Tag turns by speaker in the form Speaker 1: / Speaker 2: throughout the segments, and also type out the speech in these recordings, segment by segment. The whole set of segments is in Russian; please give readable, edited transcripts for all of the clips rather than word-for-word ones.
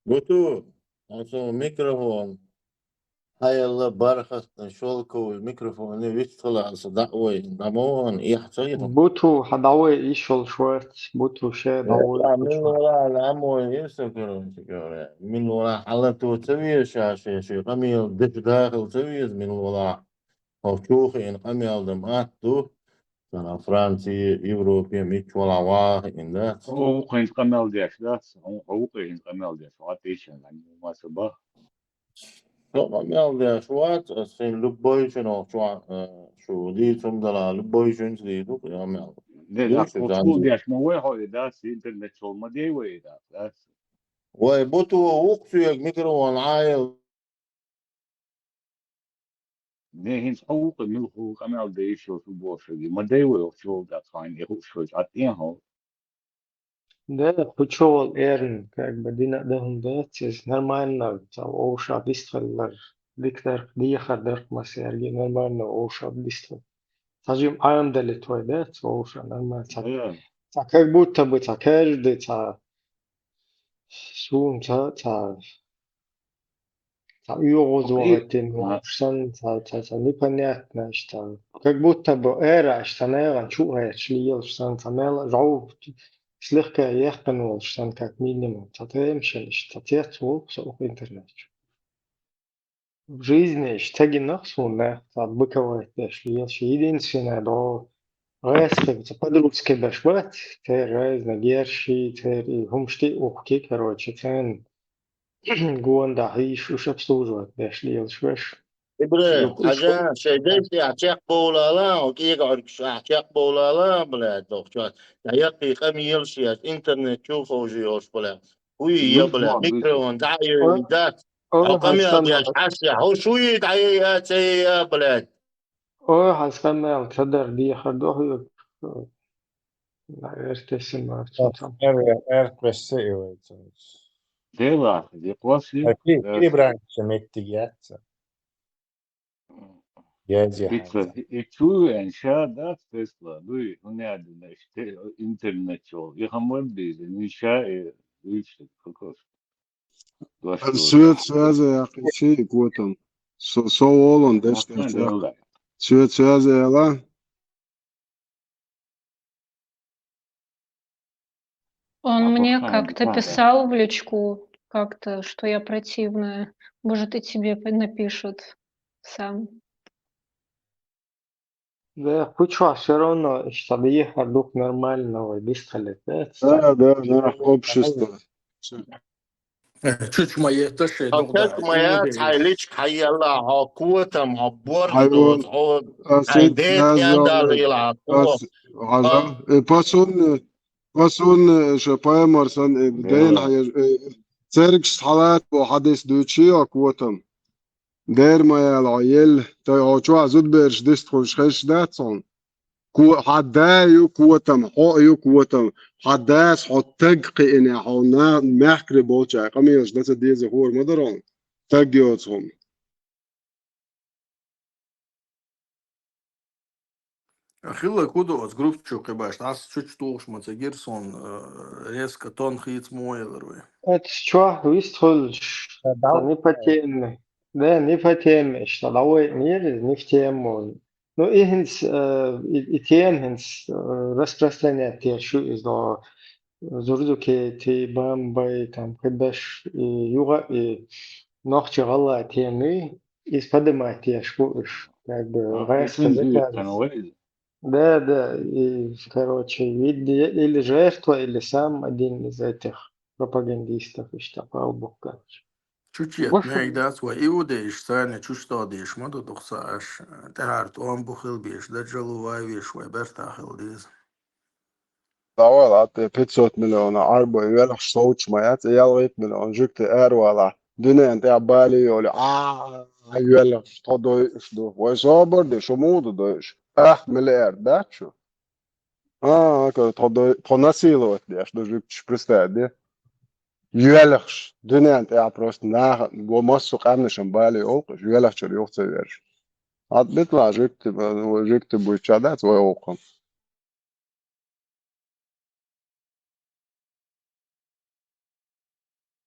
Speaker 1: Bluetooth, also microphone. هاي الله برخص شولكو الميكروفون يشتغل دعوي نمون يحصيهم.
Speaker 2: بوتو حدعوي يشول شوات بوتو شي دعوي
Speaker 1: يطلع من وراء العمو يسكر من وراء حلته تسوي شاشة شي قميل دف داخل تسوي من وراء أو شوخي إن قميل دمات تو أنا فرنسي يوروبي ميت ولا واحد إن ذات.
Speaker 3: هو قين قمل ديش ذات هو قين قمل ديش واتيشن يعني ما سبا.
Speaker 1: So قميل ده شوات السين لبوي شنو شو دي سمدلا لبوي شنو دي تو قميل.
Speaker 3: ده لا
Speaker 1: دوش
Speaker 3: كوتشو
Speaker 1: جانجو.
Speaker 3: ديش ما هو هو ده إنترنت شو ما دي وين ده.
Speaker 1: وبوتو وقت الميكروفون عايل.
Speaker 3: نهين حقوق من حقوق أنا أودي شو في بوشة ما دي وين شو ده كان يهو شو جاتين هو.
Speaker 2: ده بوتشول ايرن كاك بدينا دهن ده تيز نرمانا تا اوشا ديستخلر ديكتر ديخر درك مسيرجي نرمانا اوشا ديستخل تاجيم ايام دل توي ده اوشا نرمان تا كاك بوتا بوتا كاج دي تا سون تا يوغوز
Speaker 3: أوكي.
Speaker 2: وغتين وشان تا نيبانيات ناشتا كاك بوتا بو ايرا اشتناغا شو هاي شليل شتان تمالا جو سلخكا يحقن والشتان كاك مينيموم تتمشلش تتيتو سوق انترنت в жизни штаги нахсуна быковать шли шиидин сина до райских по-дружески башват те райзна герши те хумшти ухки короче тен гуанда хиш уж обслуживать дошли швеш
Speaker 1: إبرة
Speaker 2: уж
Speaker 1: حاجة شيء ده أشياء بولا لا وكي قاعد أشياء بولا لا بلا دوكشات يقي خميل شيء إنترنت شوفه جيوش بلا وي يبلا
Speaker 3: بالضبط
Speaker 1: ميكروفون دعي ذات أو
Speaker 2: اه
Speaker 1: قميل دي
Speaker 2: هسمع
Speaker 1: أشياء هو شو يدعي يا بلاد.
Speaker 2: اه هسمع تقدر دي خدوه ارتسم ارتسم
Speaker 4: RPS juurde.
Speaker 3: ده دي قواسي
Speaker 4: Kiri branche metti ghiaccio. Ghiaccio
Speaker 3: Pizza itu inşaat Tesla bu nerede işte internet yol. Yahamın bizi inşa işte kokos. Başlıyor.
Speaker 5: السويد سوازة يا أخي شيء قوتهم صوولون ديش
Speaker 3: Aslında
Speaker 5: ترجع
Speaker 3: öyle.
Speaker 5: سويد سوازة يا لا
Speaker 6: Он мне
Speaker 3: Апахана
Speaker 6: как-то
Speaker 3: гитара.
Speaker 6: писал в личку, как-то, что я противная. Может, и тебе напишут сам.
Speaker 2: ده куча все равно штабы хадук нормального дистхалет
Speaker 5: да общество
Speaker 7: Чуть моє то ще
Speaker 1: أكيد
Speaker 7: догда.
Speaker 1: ما يا تعيلش حي الله عقوتهم
Speaker 5: حيوان
Speaker 1: عبورتوز عود
Speaker 5: أسيد
Speaker 1: عيديت
Speaker 5: هذا
Speaker 1: يندر إلى عقوة.
Speaker 5: هذا باسون شبايا مرسان بدين
Speaker 3: Böyle.
Speaker 5: حي تركش حالات وحدث دوتشي قوتهم دير ما يا العيل تيعوشوا عزود بيرش ديست خوش خيش داتسون حدايو قوتهم حقيو قوتهم حداس حتق قيني حونا محكري بوچا قميش دات ديزي هور مدرون تاجيوتهم
Speaker 7: Хилла кудос группчук ебаш. Нас чуть толш мацагирсон резко тон хит мойлерой.
Speaker 2: это что вистхольш не потем да не потем что давай не в тему ну ихнс и тенхнс распространять те что из до зурдуке те бамбай там кадаш юга и нохче гала тени из подымать те что как бы раз
Speaker 3: Bütün büyük
Speaker 2: сказать
Speaker 3: kanalı.
Speaker 2: да, и, короче, или жертва, или сам один из этих пропагандистов, и штапал Бог, короче.
Speaker 7: Чуть не идет, ва иудеиш сане чуть дадиш, маду тухсаш. Tehart on bukhil bish, да джалувай виш, ва бертахил диз.
Speaker 5: داول 500 مليون عربة يلح صوت شميات يلغيت مليون جكت ولا دنيا انت عبالي يقول يلح تضو اشدو ويصابر دي شمود دوش مليار ده شو كده تنسيلو دي اشدو جكت شبرستاد دي يلحش دنيا انت عبروست ناخ ومسو قرنش عبالي اوقش يلح شو يوخت سيرش عاد بيطلع جكت بوشادات ويوقم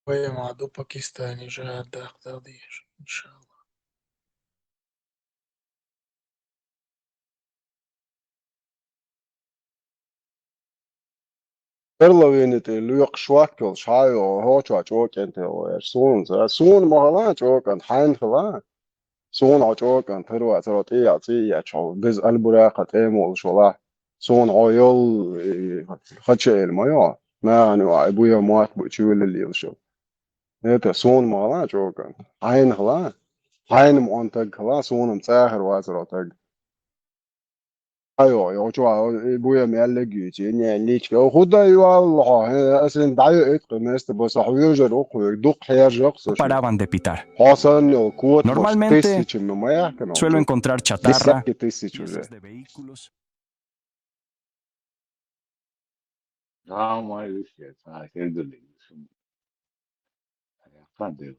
Speaker 8: وهي مع دو باكستاني جهاد داخل ديش إن شاء الله.
Speaker 5: Erlavinit lyok schwakkel schaio hocha chokente o sun mahala chokan hain khala sun chokan terwa terot ya cho biz alburaqa temol shola sun oyol khachel mayo ma ani abuya mat bu chul li yosho eta sun mahala chokan hain khala hain montag khala sun mtsahir wa terot ايوه يا جماعه ابويا مالك يعني ليش خد والله اصلا دعي اتقن است بس حيرجع دوق حيرجع
Speaker 9: paraban de pitar.
Speaker 5: حسن كوت
Speaker 9: Normalmente
Speaker 5: تسيتش ما يحكي
Speaker 9: suelo encontrar chatarra piezas de vehículos.
Speaker 3: Ja, maar dus je het heel de leven. Ja, kan deel.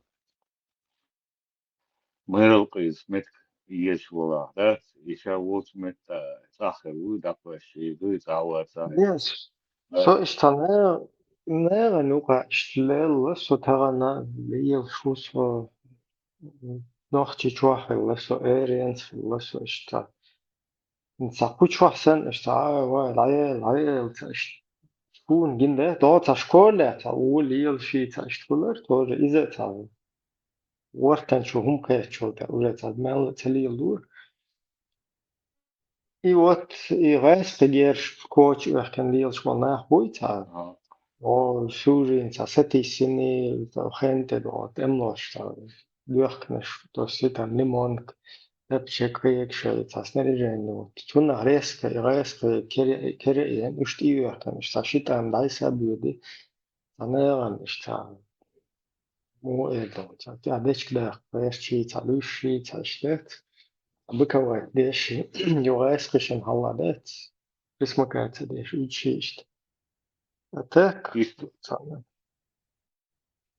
Speaker 3: Maar ook is met years voilà. Dat is ja wat met zaken hoe dat was je doet het
Speaker 2: Yes. So ishtaner nera nuqa ishtlel so tarana liyel shusro nochchi chwahe so arians so ishta nsaku chwahsen ishta wa laye shkun ginde do ta shkola ta u liyel shi ta ishtuler to ize ta wartan shu hum ke chota ura ta mel tali lur I wat I reis gegeer coach kan liyel shmal nach boita O Surin sa setissimi ta gente do temnos ta luachnes to sita nimonk lepche krek shel ta snerigen tun reske kere en ushti kan sta shita am daisa budi aneran sta mo edo ta dechkler reski ta lushi ta shtet abikawa desh yo reske haladet bismakat desh uchicht attack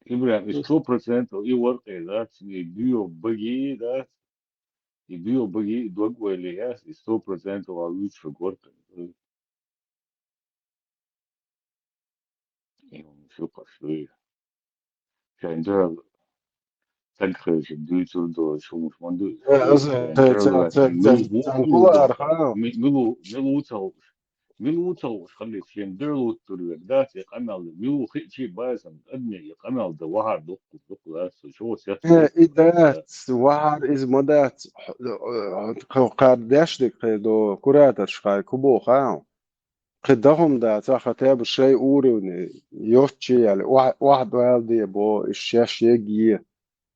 Speaker 3: Ibrahim is 2% je work dat je duo buggy dat je duo buggy dog wel is 2% of our youth for work. Super schwer. Zijn er تنخرج دوتو دو شو من دو
Speaker 5: كل ارخام
Speaker 3: ملو تو خلي شين درلو تلو ذات يقمل ملو خيشي باسم ادني يقمل ده واحد دق ذات شو سياسة
Speaker 5: إدات وحر إز مدات قرداش دك دو كراتش خاي كبو خاو قدهم دا تاخذ شيء أوروني يوتشي يعني واحد والدي بو الشاش يجي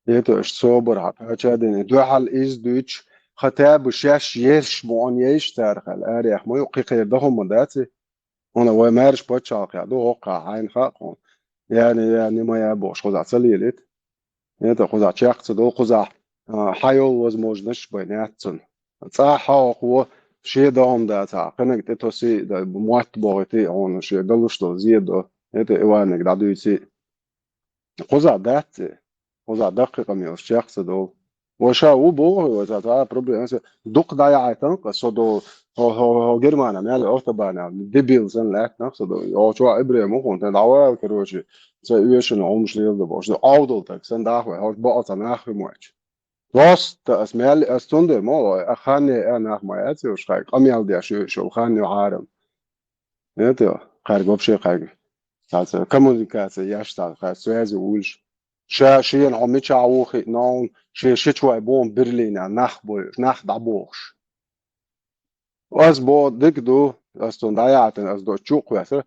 Speaker 5: يتو إش صوبر هاتشادني دو حال إز دوتش خطاب الشاش يش مون يش تارخ الأريح ما يقي قدهم مداتي أنا ومارش بتشاق يعني دو وقع عين خاقون يعني ما يبوش خذ عسليلت Это куда чахцы до куда хайол возможность понятен. Ца хау ши дом да ца кенек те тоси да муат богати он ши галу что зедо это иванек да дуйти куда дат куда дакыка мел чахцы до وشا وبو ца проблема дук да я айтан касодо هو جرمانا مال أوتبانا دبيل زن لات نفسه أو شو إبراهيم هو كنت دعوة كروشي سيئوشن عمش ليل دبوش ده أودل تكسن دعوة هو بقى تناخ موش راست أسمال أستند ما أخاني أنا ما يأتي وش خايك أميال دي شو خاني وعارم نتيو خارج ببشي خارج تاعت كومونيكاسيون ياشتغل خارج سوازي وولش شي نعمي عوخي نون شي شوي بون برلين نخ دعبوش از با دیگ دو از تون دایاتن از دو چوق واسه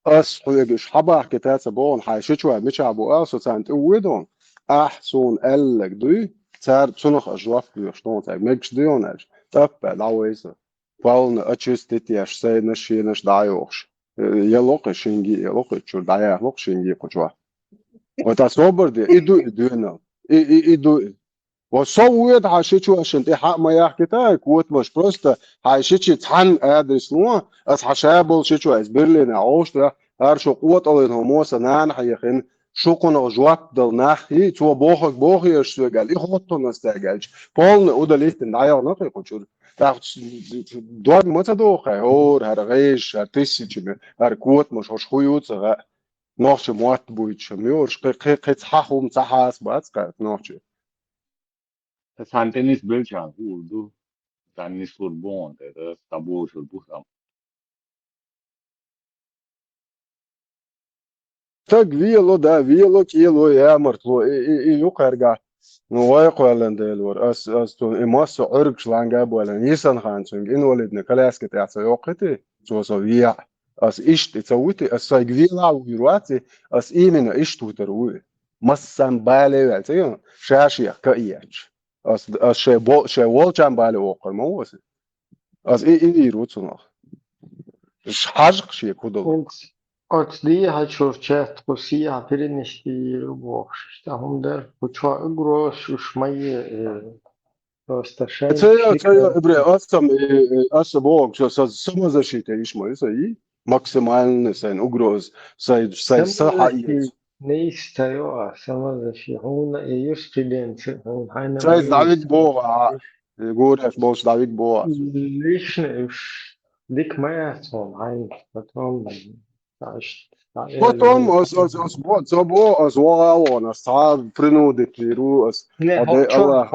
Speaker 5: از خویگش حبا کتاس بون حایشه چوه میچه بو از سنت ویدون احسون الگ دوی تر تونخ اجواف بیشتون تر مکش دیونش تپ دعویسه فالن اچستیت یش سینش ینش دایوش یلوق شینگی یلوق چور دایلوق شینگی کجوا و تصور دی ایدو نه ایدو وصوت حاشيتشو عشان تحق ما يحكي تاك كوت مش بروستا حاشيتشي تحن ادرس نوع اس حشابل شيتشو اس برلين عوش ده ارشو قوت الين هموسا نان حيخن شو كنا جواب دل ناخي تو بوخي اشتو قال يخطو نستاجلش بولن اودا ليست نايا نقي كنشور دوار متى دوخه هور هرغيش هرتسي هر كوت مش خوش خويوت نوعش موات بويتش ميورش قيت حاهم تحاس باتسقى نوعش
Speaker 3: Tas antenis belchan urdu. Tanis surbon, das tabu surbusam.
Speaker 5: تاق فيلو دا فيلو كيلو يا مرتلو يقرقع نوايق ولا نديلور اس تو اماس عرق شلانجاب ولا نيسان خانسونج ان ولدنا كلاسك تعطي يوقتي سو سويع اس اشت تسويتي اس سايقفيلا ويرواتي اس ايمن اشتو تروي مسان بالي وعتي شاشي كاياج اس شي والجان بالي وقر موس اس اي روتسو اش حاجق شي كودل
Speaker 2: Und die hat schon chat Russia перенести бог. Там der почва groß шмае просто
Speaker 5: تايا ابري اسم اسبوع شو سمو زشيت ايش ما يسوي максимально сен угроз сай صحة
Speaker 2: nächste Jahr самозащита. Он и студенты, он хайна.
Speaker 5: сай Давид Бога говорят, больше Давид Бога.
Speaker 2: Лично дик маятон, хайн потом
Speaker 5: Потом ас вау ас сад принудит иру ас
Speaker 2: Allah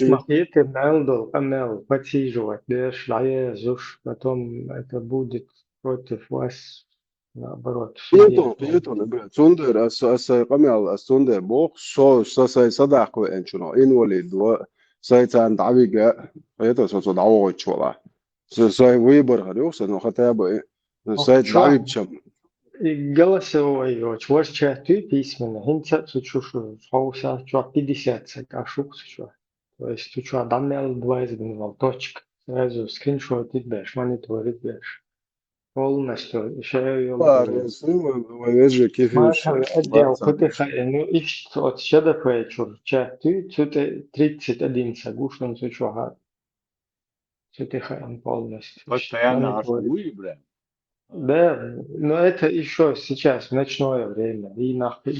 Speaker 2: махет Нелдо, Камел, подсиживать, да, шлая, зуш, потом это будет против вас, наоборот.
Speaker 5: بيتون بيتون سوندر اس قمل اس سوندر بوخ سو ساي صدق وانشنو ان وليد و ساي تان دعويقه بيتو سو دعوه تشولا ساي ويبر هريو سنو خطاب ساي دعويق شم
Speaker 2: Голосовой, вот чаты письменно, хинца чушу, хауса чуа 50, кашук чуа. То есть ты чуа данные 20 точка, сразу скриншот бэш, мониторит бэш. Полностью еще отдел ПТХ, ну и от щеда пэчур, чаты, цуте 31 сагушным чуа. ПТХ полностью.
Speaker 3: Постоянно ашуи, бля.
Speaker 2: Да, но это еще сейчас, в ночное время, и нахуй.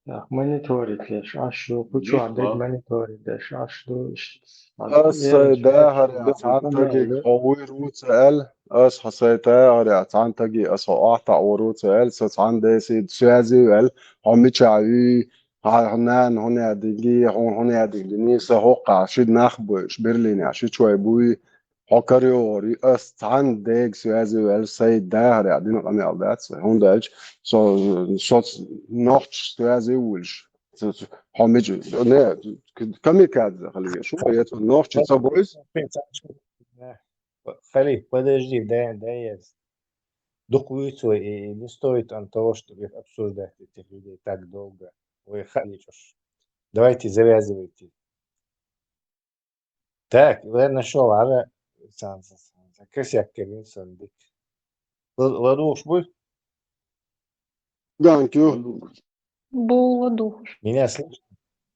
Speaker 2: Так, мониторить лишь, аж что, кучу, отдать мониторить лишь, аж что.
Speaker 5: ده هري تانتجي قوي روتال اس حسيتا هري تانتجي اس اعطى وروتال ستان ديسي سوازي هم تشاوي هنان هنا ديجي هنا ديجي نيسا هوقع شد نخبش برلين عشي شوي بوي هوكاريوري اس تان ديج سوازي سيد ده هري عدين الامي الدات هون داج så نوتش سوازي ولش حميجي نه камикадзе خليه شو это ночь собой
Speaker 4: Халиф, подожди, да есть. Духуицу и не стоит он того, чтобы обсуждать этих людей так долго. Вы халичешь. Давайте завязывайте. Так, я нашел, ара косяк Кевинсон дик. Ладуш будет?
Speaker 5: Ганкю.
Speaker 6: Буладуш.
Speaker 4: Меня слышно?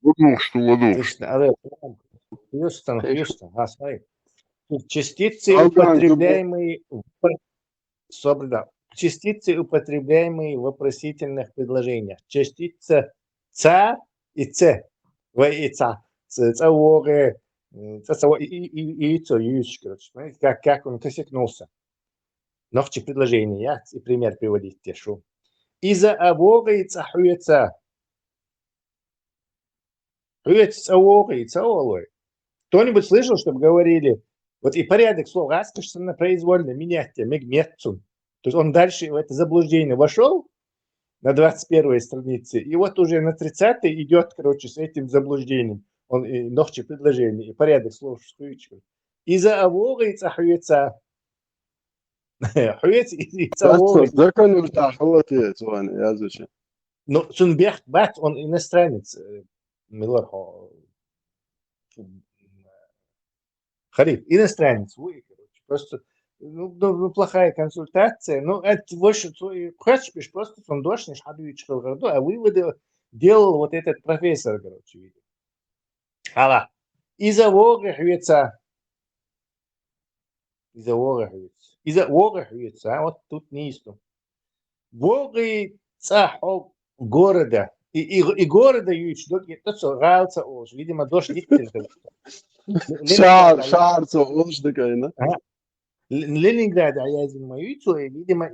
Speaker 5: Ну что ладуш.
Speaker 4: Слышно. Хьюстон, смотри. Частицы, употребляемые в вопросительных предложениях. Частица ца и ц. В и ца. Цаоре. И ц, короче. Смотрите, как он косякнулся. Ногче предложения. И пример приводить те, что. Из-за авора и цахуется. Хуется авора и цаолой. Кто-нибудь слышал, чтобы говорили, вот и порядок слов раскошенно произвольно менять мегмецун. То есть он дальше в это заблуждение вошел на 21-й странице, и вот уже на 30-й идет, короче, с этим заблуждением. Он и ногче предложение, и порядок слов шкуечкой. Из-за авора и цахуется. Хуец и цаолой.
Speaker 5: ده كان مرتاح والله تيتوان يا زوجي.
Speaker 4: Но Цунберг Бат, он иностранец. Милор Халиф, иностранец, вы, короче, просто плохая консультация, это больше хочешь просто фондошный шадуич Халгарду, а выводы делал вот этот профессор, короче, видел. Ала, из-за вора хвеца, вот тут неисту. Воры цахов города, и города юич, то, что рался ож, видимо, дождь не
Speaker 5: شعر صوش ده كاينه
Speaker 4: Ленинград, а я занимаюсь, и, видимо,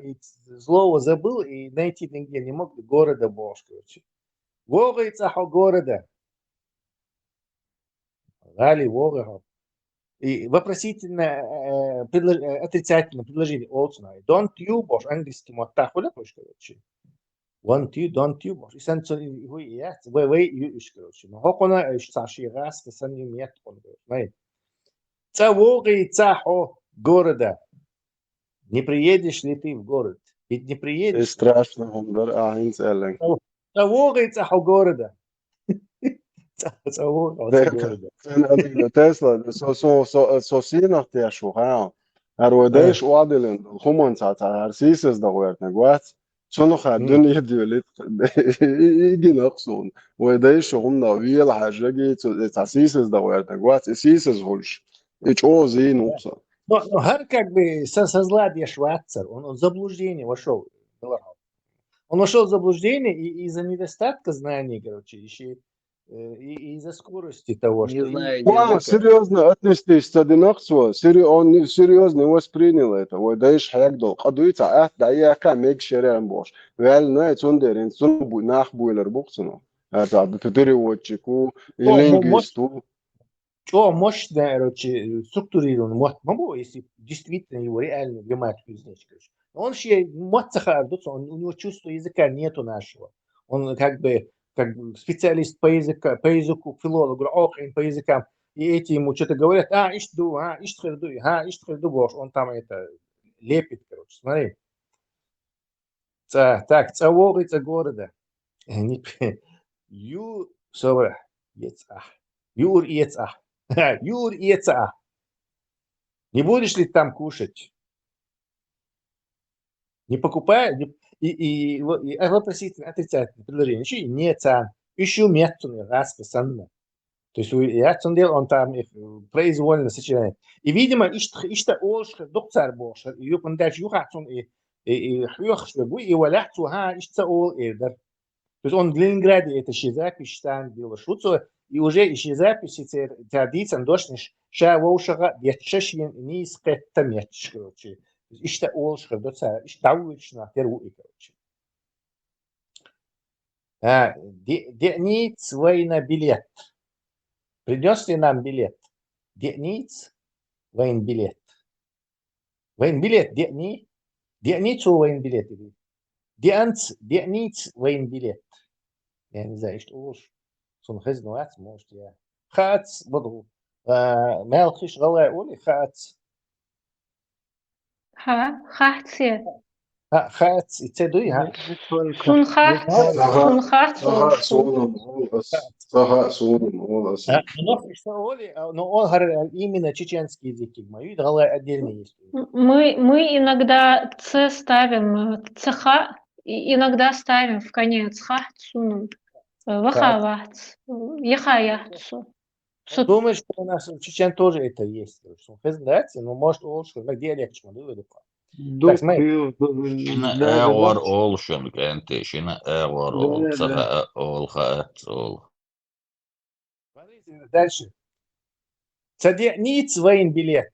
Speaker 4: слово забыл, и найти нигде не мог, города больше, короче. Вогается города. Гали, вога. И вопросительно, отрицательное предложение. Don't you, больше английский моттах, хуля, короче. Want you, don't you, больше. И санцо, его и я, вы, you, короче. Но хокона, саши раз, сан не мет, знаете. Вогается города. Не приедешь ли ты в город? Ведь не приедешь.
Speaker 5: Страшно, Гундар, eins ehrlich.
Speaker 4: Вогается города. Города.
Speaker 5: Tesla, so nach der Schuha. Rodeish Wadelen, Humansat, Arsises da wert, Guats. Schon noch hat Dunia Diolit, Iginoxon. Rodeish Humna, Will, Hajagi, Arsises da wert, Guats, Arsises Hulsch. Ich озин Upsa.
Speaker 4: Но Гар как бы со зла Шварцер, он в заблуждение вошел. Он вошел в заблуждение и из-за недостатка знаний, короче, еще и из-за скорости того,
Speaker 3: Не
Speaker 4: что...
Speaker 3: знаю,
Speaker 5: Wow, серьезно отнестись к Одиноксу, он серьезно воспринял это. Ой, да ишь хягдол, кадуица, да я камег шерем бош. Вел, ну, это он дерин, сон нахбуйлер буксуну. Это переводчику и лингвисту.
Speaker 4: Что мощно, короче, структурирован, могу, если действительно его реальную грамматику изучить, короче. Он еще, у него чувства языка нету нашего. Он как бы специалист по языку, филолог, охрен по языкам, и эти ему что-то говорят, он там это лепит, короче, смотри. Так, цаворица города. Юр Иеца. Юр Иеца. Не будешь ли там кушать? Не покупай, и вопросительно отрицательное предложение. Еще и не цан. Еще метцун расписанно. То есть он там их произвольно сочиняет. И, видимо, ишта олшха докцар бошер. И он дальше юхацун и хьёхшвегу, и валяхцу ишта ол эрдер. То есть он в Ленинграде это еще запись там делал шуцу, и уже еще записи традициям дошниш ша воушага ятшашин низкetta метш, короче. Ишта олшха доцар, ишта улична теруи, короче. Ниц война билет. Принес ли нам билет? Ниц войн билет. Войн билет, ницу войн билет. Ниц войн билет. Я не знаю, что уж. Сон хезнуац, может, я. Хац, буду. Мелхиш галай оли, хац.
Speaker 6: Хахце.
Speaker 4: Хац, и цедуй, ха.
Speaker 6: Сун хахц.
Speaker 4: Но он говорит именно чеченский язык. Мою галай отдельно есть.
Speaker 6: Мы иногда ц ставим, цеха, иногда ставим в конец хахцуном. Вахавац, яхаяцу.
Speaker 4: Думаю, что у нас в Чечен тоже это есть. Но может лучше, где легче.
Speaker 10: Эвор олшун кентишина эвор ол цаха ол хац ол.
Speaker 4: Дальше. Цаде'ниц войн билет.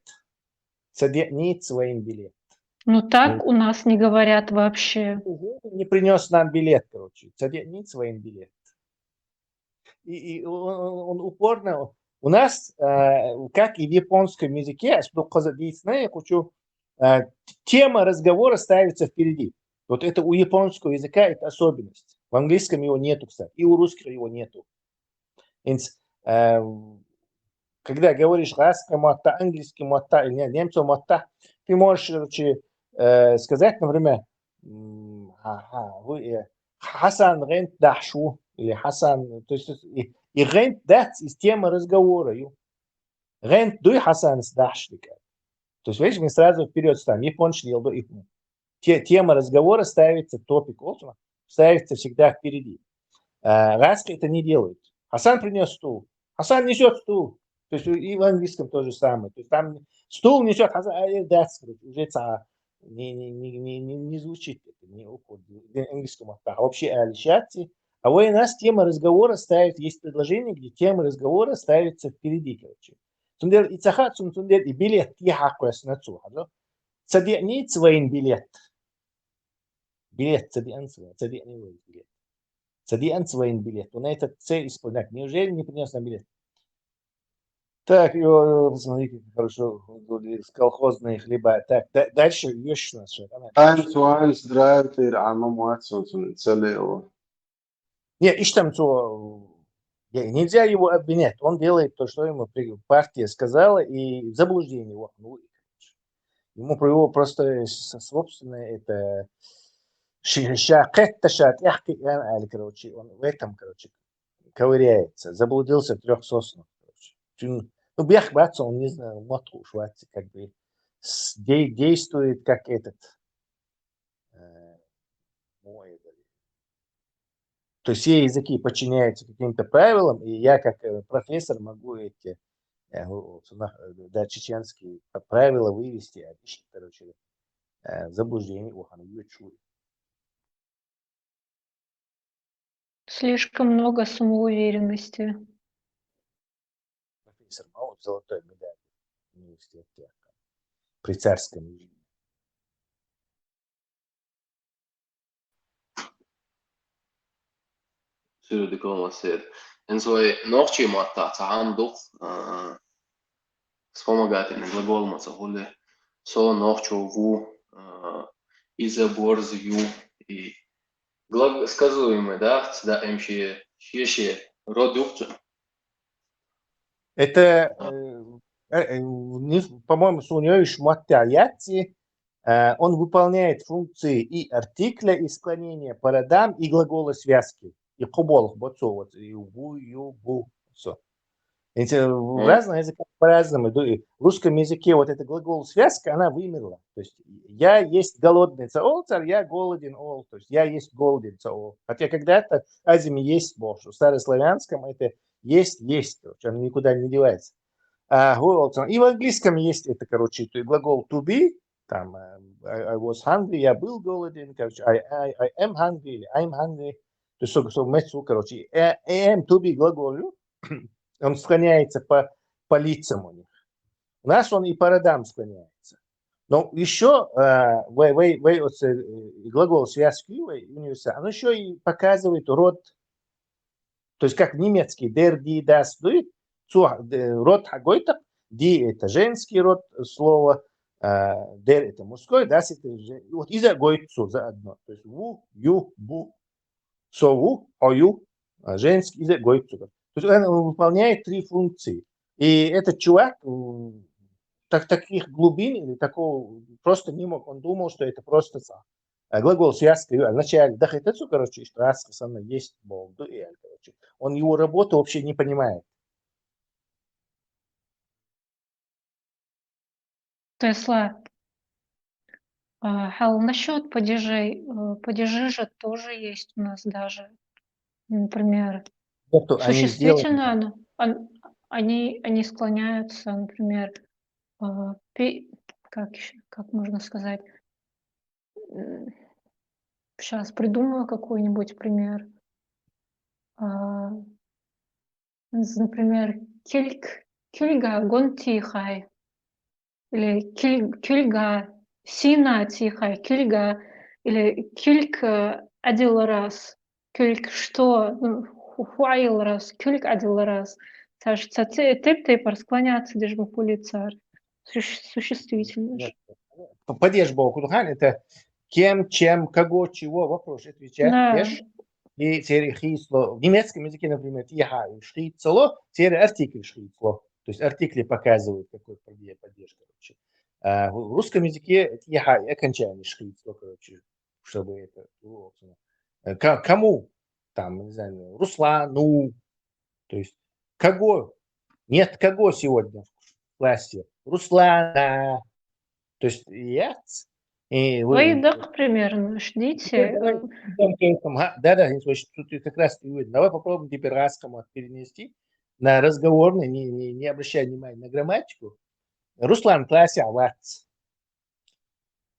Speaker 4: Цаде'ниц войн билет.
Speaker 6: Ну так у нас не говорят вообще.
Speaker 4: Не принес нам билет, короче. Цаде'ниц войн билет. И он упорно... У нас, как и в японском языке, тема разговора ставится впереди. Вот это у японского языка это особенность. В английском его нету, кстати. И у русского его нету. Когда говоришь русский мотта, английский мотта или немецкий мотта, ты можешь сказать, например, Хасан рент дахшу или Хасан, то есть и рент дать из темы разговора. Рент дуй Хасан с дахшлика. То есть, видишь, мы сразу вперед ставим. Японский елду и тема разговора ставится, топик ставится всегда впереди. Русские это не делают. Хасан принес стул. Хасан несет стул. То есть и в английском то же самое. То есть там стул несет Хасан, уже не звучит, не уходит в английском, а вообще алишати. А у нас тема разговора ставит, есть предложение, где тема разговора ставится впереди, короче. И билет Цадиани свой билет. Билет цадиан свой. Цадиани свой билет. Цадиан свой билет. Он этот цель исполняет. Неужели не принес на билет? Так, посмотри, как хорошо колхозные хлеба. Так, дальше еще нас что?
Speaker 5: Eins zu eins dreht ir Amam Watson un Целео.
Speaker 4: Не, ищ там, что нельзя его обвинять. Он делает то, что ему партия сказала, и заблуждение его. Ему про его просто собственное это короче, он в этом, короче, ковыряется. Заблудился в 3 соснах. Ну, бях бац, он не знаю, мотку шваться, как бы действует как этот. То есть все языки подчиняются каким-то правилам, и я как профессор могу эти да, чеченские правила вывести, а короче, заблуждение.
Speaker 6: Слишком много самоуверенности.
Speaker 4: Профессор Маут золотой медаль в университете при царском режиме.
Speaker 11: Enzoy noqchi matta taamduq вспомогательный глагол мацахуле со нохчу ву изоборз ю и сказуемый, да, сюда эмши шеше родукцию.
Speaker 4: Это, по-моему, сунёиш матаяти, он выполняет функции и артикля, и склонения по родам, и глагола связки. И кубол, вот все, вот, и ву, ю, бу, все. В разных языках по-разному. В русском языке вот эта глагол связка, она вымерла. То есть я есть голодный цаол, царь, я голоден ол. То есть я есть голоден цаол. Хотя когда-то азими есть больше. В старославянском это есть. Короче, он никуда не девается. И в английском есть это, короче, глагол to be. Там I was hungry, я был голоден. Короче, I am hungry или I'm hungry. То есть, короче, am to be глагол. Он склоняется по лицам у них. У нас он и по родам склоняется. Но еще глагол связки, он еще и показывает род. То есть как немецкий der, die, das, du. Род хагойта. Die это женский род слова. Der это мужской, das это вот и за гойцу заодно. То есть ву, ю, бу. Сову, ою, женский и за гойцу. То есть он выполняет 3 функции. И этот чувак таких глубин или такого просто не мог. Он думал, что это просто глагол связка. Вначале, да, это все, короче, что раз есть Бог. Короче. Он его работу вообще не понимает.
Speaker 6: Тесла. Хал, насчет падежей. Падежи же тоже есть у нас даже. Например, существительно они склоняются, например, как можно сказать, сейчас придумаю какой-нибудь пример. Например, кильга гон тихай, или кильга сина тихай, кильга, или кильк один раз. Кюльк что? Хуаил раз, кюльк один раз. Теп расклоняться, лишь бы полицар. Существительно.
Speaker 4: Падеж Бог, это кем, чем, кого, чего, вопрос отвечать. И теперь хисло. В немецком языке, например, тиха и шхицло, теперь артикль шхицло. То есть артикли показывают, какой падеж, короче. А в русском языке тиха и окончание шхицло, короче, чтобы это... Кому? Там, не знаю, Руслану. То есть, кого? Нет кого сегодня в классе? Руслана. То есть, яц.
Speaker 6: Вы, да, примерно, ждите.
Speaker 4: Да, тут как раз видно. Давай попробуем теперь раскому перенести на разговорный, не обращая внимания на грамматику. Руслан, классе, вац.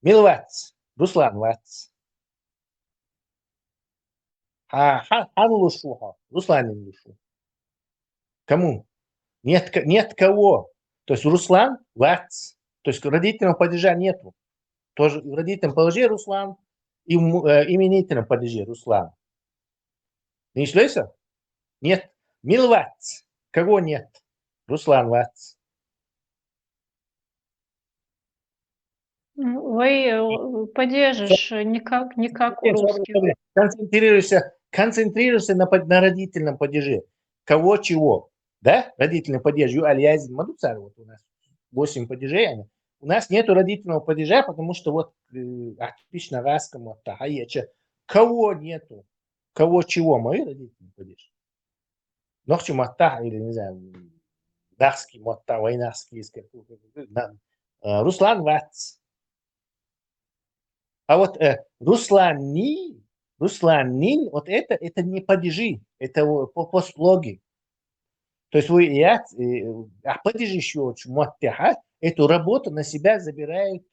Speaker 4: Милвац. Руслан, вац. Руслан не лушу. Кому? Нет кого. То есть Руслан, вац. То есть родительного падежа нету. тоже в родительном падеже Руслан и в именительном падеже Руслан. Не шлёйся? Нет. Милвац. Кого нет? Руслан Вац.
Speaker 6: Вы поддержишь не как у русских.
Speaker 4: Концентрируйся на родительном падеже. Кого чего? Да? Родительный падеж. Алязин Мадуцар. Вот у нас 8 падежей. У нас нету родительного падежа, потому что вот атипично раскому оттахаеча. Кого нету? Кого чего? Мои родительный падеж. Нохчи моттах или, не знаю, дахский мотта, войнарский. Руслан Вац. А вот Русланин, вот это не падежи, это постлоги. То есть а падежи еще эту работу на себя забирают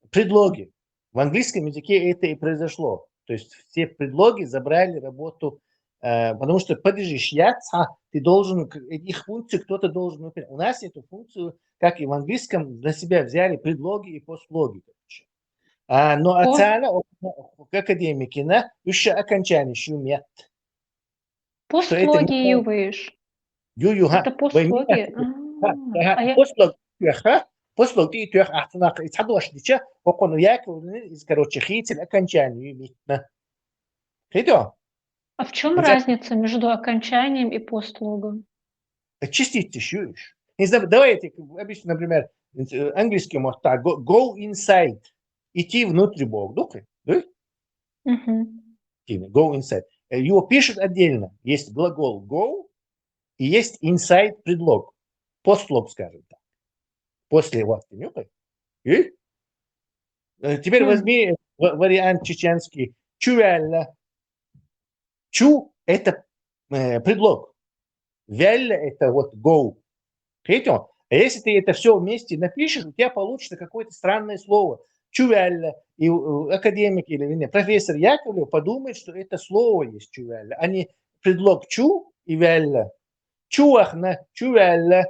Speaker 4: предлоги. В английском языке это и произошло. То есть все предлоги забрали работу, потому что падежи ты должен, их функцию кто-то должен выполнять. У нас эту функцию, как и в английском, на себя взяли предлоги и постлоги. Но оцена академики на еще окончание шумят.
Speaker 6: Постлоги ювыш. Это постлоги.
Speaker 4: Постлог ты тёх ахтунак и цадош дича, окону яковлен из короче хитин окончание юмитна. Хидо?
Speaker 6: А в чем разница между окончанием и постлогом?
Speaker 4: Частицы шуешь. Не знаю, давайте обычно, например, английский может так: go inside. Идти внутрь Бога. Духи? Да? Go inside. Его пишут отдельно. Есть глагол go и есть inside предлог. Постлог, скажем так. После вот. Теперь возьми вариант чеченский. Чувялля. Чу – это предлог. Вялля – это вот go. Видите? А если ты это все вместе напишешь, у тебя получится какое-то странное слово. Чувялля. И академик или профессор Яковлев подумает, что это слово есть чувялля, а не предлог чу и вялля. Чуахна, чувялля.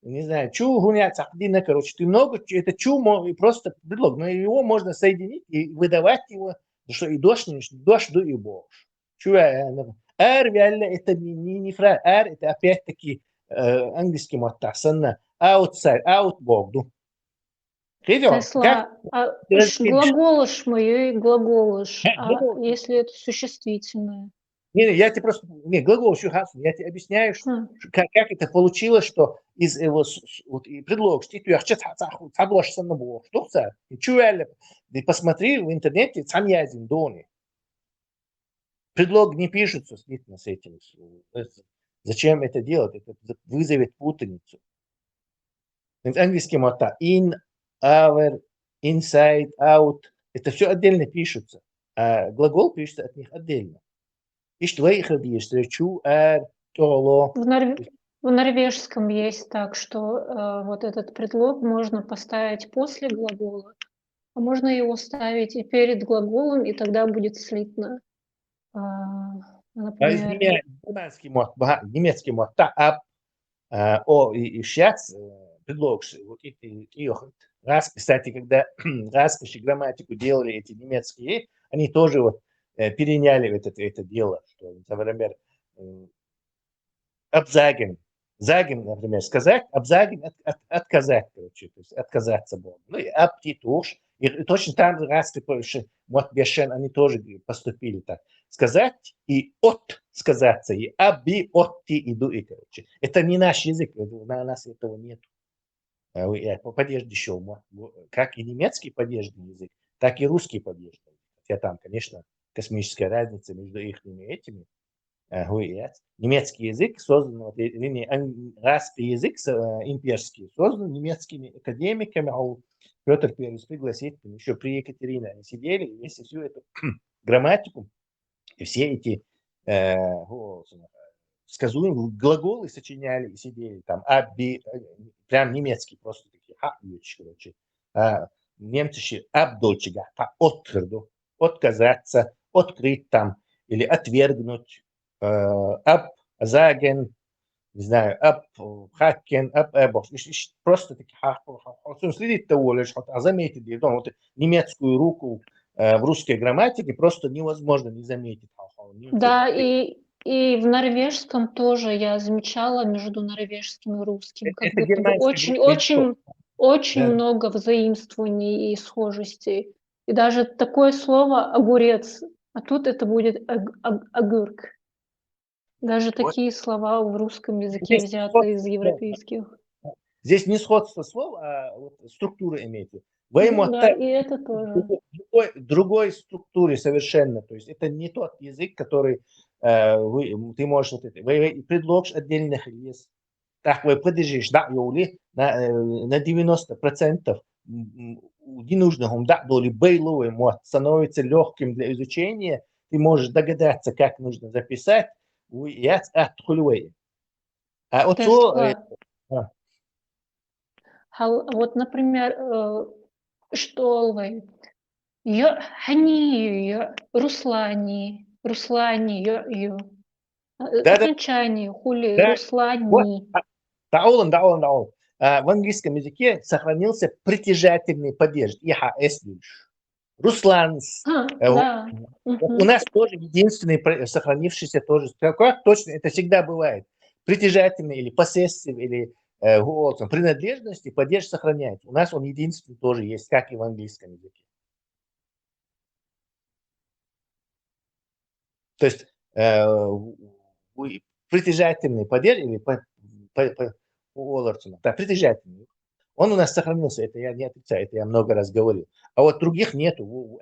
Speaker 4: Не знаю, чу гуня цахдина, короче, ты много, это чу просто предлог, но его можно соединить и выдавать его, что и дождь, и бог. Чувялля. Ар вялля это не фраза, ар это опять-таки английский мотта, санна. Outside, out бог.
Speaker 6: Глаголыш мой, глаголыш. А если это существительное?
Speaker 4: Не, я тебе просто... Не, глагол шухасу. Я тебе объясняю, как это получилось, что из его предлога, что ты соглашься на бог. Что это? Ты посмотри в интернете, сам язин дони. Предлог не пишется с этим. Зачем это делать? Это вызовет путаницу. Английский мота. In, our, inside, out. Это все отдельно пишется. А глагол пишется от них отдельно.
Speaker 6: В норвежском есть так, что вот этот предлог можно поставить после глагола, а можно его ставить и перед глаголом, и тогда будет слитно.
Speaker 4: Например, немецкий мот ab, и сейчас предлог, вот эти раз, кстати, когда распиши грамматику делали эти немецкие, они тоже вот переняли это дело, что, например, absagen, например, сказать, absagen, отказать, короче, то есть отказаться Богу. Ну и abtitush, и точно там же раз, вот бешен, они тоже поступили так. Сказать и отсказаться, и аби, отти, иду, и, короче. Это не наш язык, у нас этого нет. Падежный еще, как и немецкий падежный язык, так и русский падежный язык. Хотя там, конечно, космическая разница между их этими. Немецкий язык создан, русский язык имперский создан немецкими академиками. Петр Первый пригласил, еще при Екатерине они сидели, и вместе всю эту грамматику, и все эти сказуемые глаголы сочиняли и сидели там. Прям немецкий, просто такие, короче. Немцы абдольчига, отказаться, открыть там, или отвергнуть, абзаген, не знаю, ап, хакен, ап, эбов. Просто таки следить того лишь, а заметить, вот немецкую руку в русской грамматике просто невозможно не заметить.
Speaker 6: Да, и в норвежском тоже я замечала между норвежским и русским, как
Speaker 4: Это
Speaker 6: будто бы
Speaker 4: германский
Speaker 6: очень
Speaker 4: да.
Speaker 6: много взаимствований и схожестей. И даже такое слово огурец, а тут это будет огурк. Даже
Speaker 4: Вот
Speaker 6: такие слова в русском языке
Speaker 4: здесь
Speaker 6: взяты из
Speaker 4: сходство слов.
Speaker 6: европейских.
Speaker 4: Здесь не сходство слов, а вот структура имеется.
Speaker 6: Ну да, и это тоже.
Speaker 4: Другой структуре совершенно. То есть это не тот язык, который ты можешь вот это. Вы предложишь отдельных лес. Так вы подержишь, да, Юли, на 90% ненужных да, доли бейловый становится легким для изучения. Ты можешь догадаться, как нужно записать. А вот
Speaker 6: Тесла. Вот, например, что вы? Хани, Руслани, Руслани, окончание, хули,
Speaker 4: Да, вот,
Speaker 6: Руслани.
Speaker 4: даулан. В английском языке сохранился притяжательный падеж. Иха эслиш. Русланс.
Speaker 6: Да.
Speaker 4: У нас тоже единственный сохранившийся тоже. Как точно это всегда бывает. Притяжательный или possessive, или голосом принадлежности падеж сохраняется. У нас он единственный тоже есть, как и в английском языке. То есть притяжательный падеж или да, притяжательный. Он у нас сохранился, это я не отрицаю, это я много раз говорил. А вот других нету.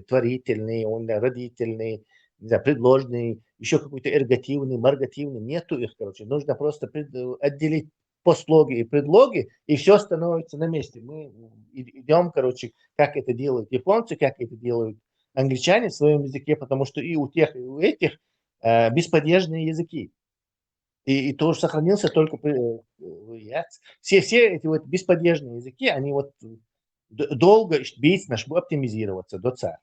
Speaker 4: Творительный, он родительный, не знаю, предложный, еще какой-то эргативный, маргативный. Нету их, короче. Нужно просто отделить постлоги и предлоги, и все становится на месте. Мы идем, короче, как это делают японцы, как это делают англичане в своем языке, потому что и у тех, и у этих бесподдержные языки. И тоже сохранился только все эти вот бесподдержные языки, они вот долго биться, чтобы оптимизироваться до царя.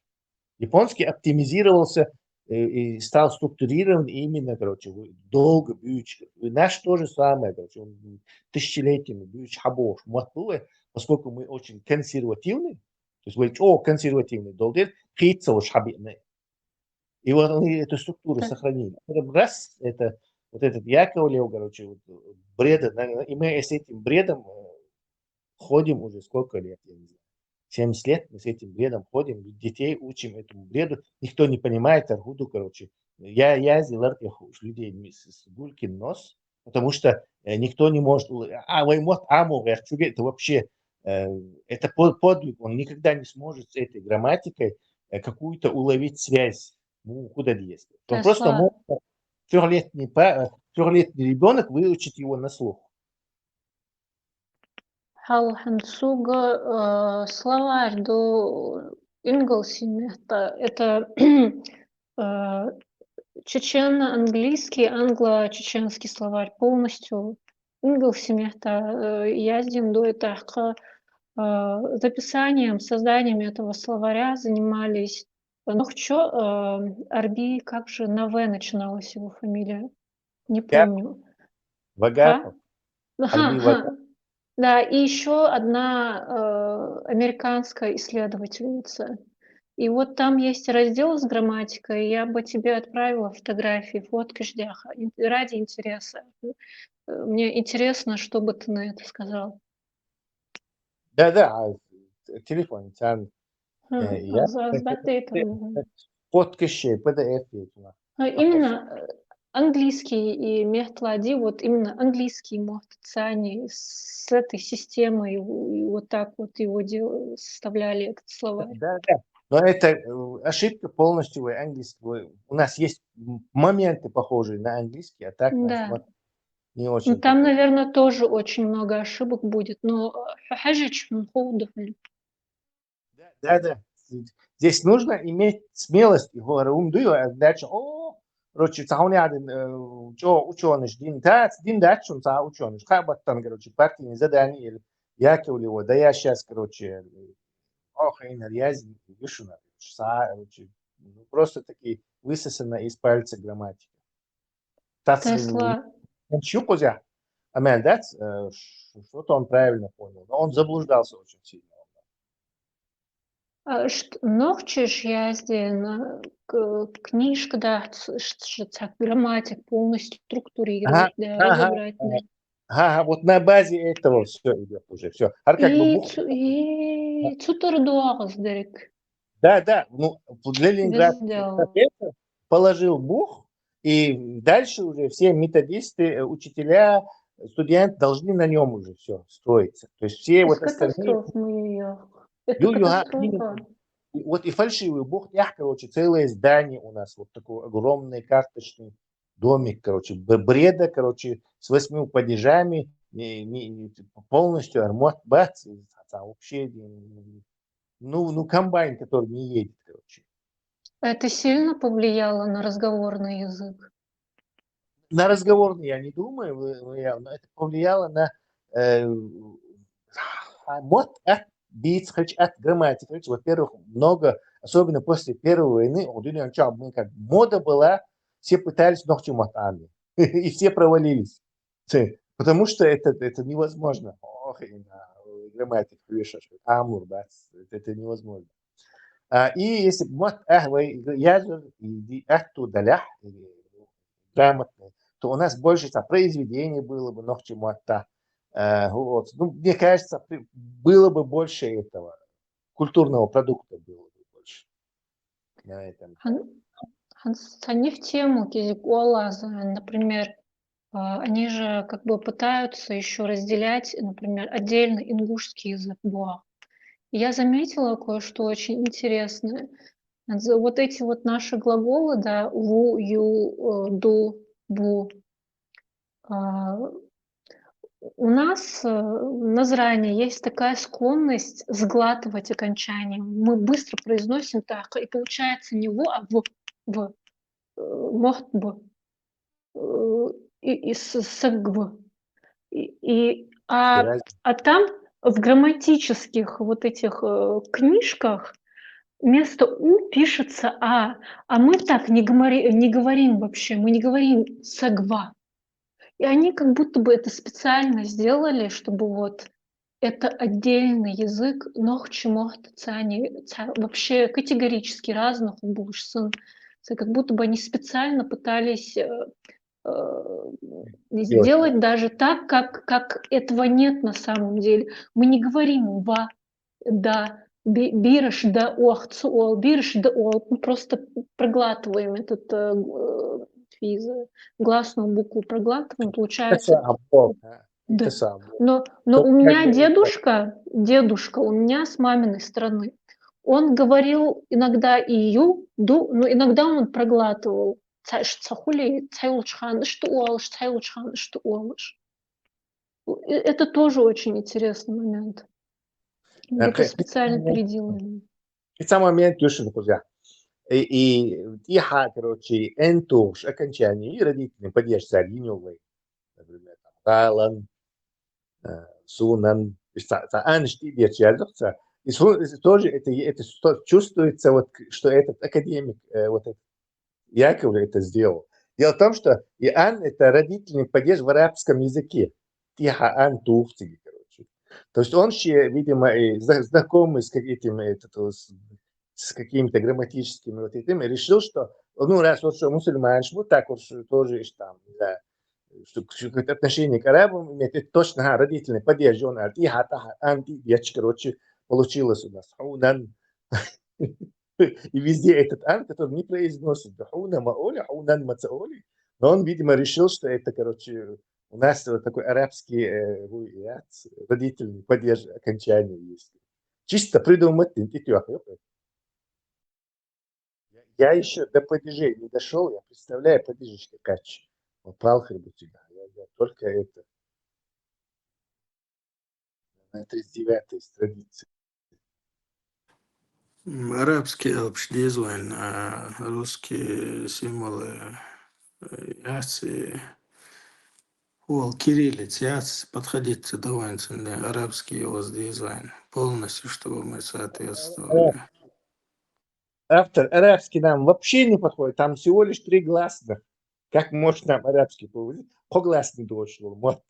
Speaker 4: Японский оптимизировался и стал структурирован именно, короче, долго бьючка. И наш то же самое, короче, он тысячелетиями бьюч хабош, поскольку мы очень консервативны, то есть говорить, консервативный долдер, хитца уж хабитный. И вот они эту структуру сохранили. Раз, это вот этот Яковлев, короче, вот, бреда, и мы с этим бредом ходим уже сколько лет, я не знаю, 70 лет мы с этим бредом ходим, детей учим этому бреду, никто не понимает, откуда, короче. Я сделал людей с гулькин нос, потому что никто не может, это вообще, это подвиг, он никогда не сможет с этой грамматикой какую-то уловить связь. Ну, куда есть. Он просто может трехлетний ребенок выучить его на слух.
Speaker 6: Хал хансуга словарь до Инглсимета. Это чечено-английский, англо-чеченский словарь полностью. Инглсимета яздим до этого записанием, созданием этого словаря занимались. Ну, что, Арби, как же на В начиналась его фамилия? Не помню.
Speaker 4: Вагапов.
Speaker 6: Да, и еще одна американская исследовательница. И вот там есть раздел с грамматикой. Я бы тебе отправила фотографии, фотки ждяха, ради интереса. Мне интересно, что бы ты на это сказал.
Speaker 4: Да, телефон. Фоткащи, PDF.
Speaker 6: Именно английский и мехтлади, вот именно английский мохтцани с этой системой, и вот так вот его составляли этот словарь.
Speaker 4: Да. Но это ошибка полностью английского. У нас есть моменты похожие на английский, а так
Speaker 6: да.
Speaker 4: Не очень.
Speaker 6: Ну, там, наверное, тоже очень много ошибок будет, но
Speaker 4: Да. Здесь нужно иметь смелость и умдую, а дальше, короче, ученый, дин дальше, ученый, там, короче, партийные задания, или Яковлева, да я сейчас, короче, просто такие высосано из пальца грамматика.
Speaker 6: Тесла.
Speaker 4: Щукозя, Амен, да, что-то он правильно понял, но он заблуждался очень сильно.
Speaker 6: Ногчиш язден книжка, да, так грамматик полностью структурировать, да, разобрать.
Speaker 4: Ага, вот на базе этого все идет уже, все. А как бы
Speaker 6: И цутардуаз, Дерек.
Speaker 4: Да, ну, для Ленинграда
Speaker 6: Сделал.
Speaker 4: положил бух, и дальше уже все методисты, учителя, студенты должны на нем уже все строиться. То есть все вот остальные...
Speaker 6: Это катастрофа.
Speaker 4: Вот и фальшивый бух, короче, целое здание у нас, вот такой огромный карточный домик, короче, бреда, короче, с 8 падежами, полностью армот, бац, вообще, ну, комбайн, который не едет, короче.
Speaker 6: Это сильно повлияло на разговорный язык?
Speaker 4: На разговорный я не думаю, но это повлияло на грамматику. Во-первых, много, особенно после Первой войны, как мода была, все пытались ногти мотами, и все провалились. Потому что это невозможно. Грамматика, амур, это невозможно. И если грамотно, то у нас больше произведений было бы ногти мота. Вот. Ну, мне кажется, было бы больше этого. Культурного продукта было бы больше. На этом.
Speaker 6: Они в тему кизиколаза, например, они же как бы пытаются еще разделять, например, отдельно ингушский язык буа. Я заметила кое-что очень интересное. Вот эти вот наши глаголы, да, ву, ю, ду, бу. У нас на зране есть такая склонность сглатывать окончания. Мы быстро произносим так, и получается не во, а в. Мохт б. И сгв. А там в грамматических вот этих книжках вместо «у» пишется «а». А мы так не говорим вообще, мы не говорим «сагва». И они как будто бы это специально сделали, чтобы вот это отдельный язык, нохчи мохт цани, вообще категорически разных будешь сын. Как будто бы они специально пытались сделать даже так, как этого нет на самом деле. Мы не говорим «ва», «да», «бирыш», «да», «ох», «цуол», «бирыш», «да», «ол». Мы просто проглатываем этот гласную букву, проглатываем, получается... Да. Но у меня дедушка у меня с маминой стороны, он говорил иногда ию, ду, но иногда он проглатывал. Это тоже очень интересный момент. Это специально переделали.
Speaker 4: Это момент точно, друзья. И короче, энтуш окончание и родители поддерживают Саргиневой, например, Галан, Сунан, Аншти, Берчардовца. И тоже это чувствуется, вот, что этот академик, вот этот Яковлев это сделал. Дело в том, что Иоанн это родительный падеж в арабском языке. Тиха-ан туфтиги, короче. То есть он, видимо, знакомый с с какими-то грамматическими вот этими, решил, что, ну, раз вот что мусульман, вот так вот тоже там, да, что какое-то отношение к арабам имеет, это точно родительный падеж, он короче, получилось у нас. И везде этот ан, который не произносит хауна маоли, хаунан мацаоли, но он, видимо, решил, что это, короче, у нас вот такой арабский родительный падеж окончания есть. Чисто придумать. Я еще до падежей не дошел, я представляю падежи кач. Вот пралхрибу тебя. Я только это. На 39-й странице.
Speaker 7: Арабский алпшдизвайн, а русские символы яси. Кириллиц, яс подходить довольно арабский дизайн полностью, чтобы мы соответствовали.
Speaker 4: Автор арабский нам вообще не подходит, там всего лишь 3 гласных. Как может нам арабский поводить? Согласен дошло. Вот.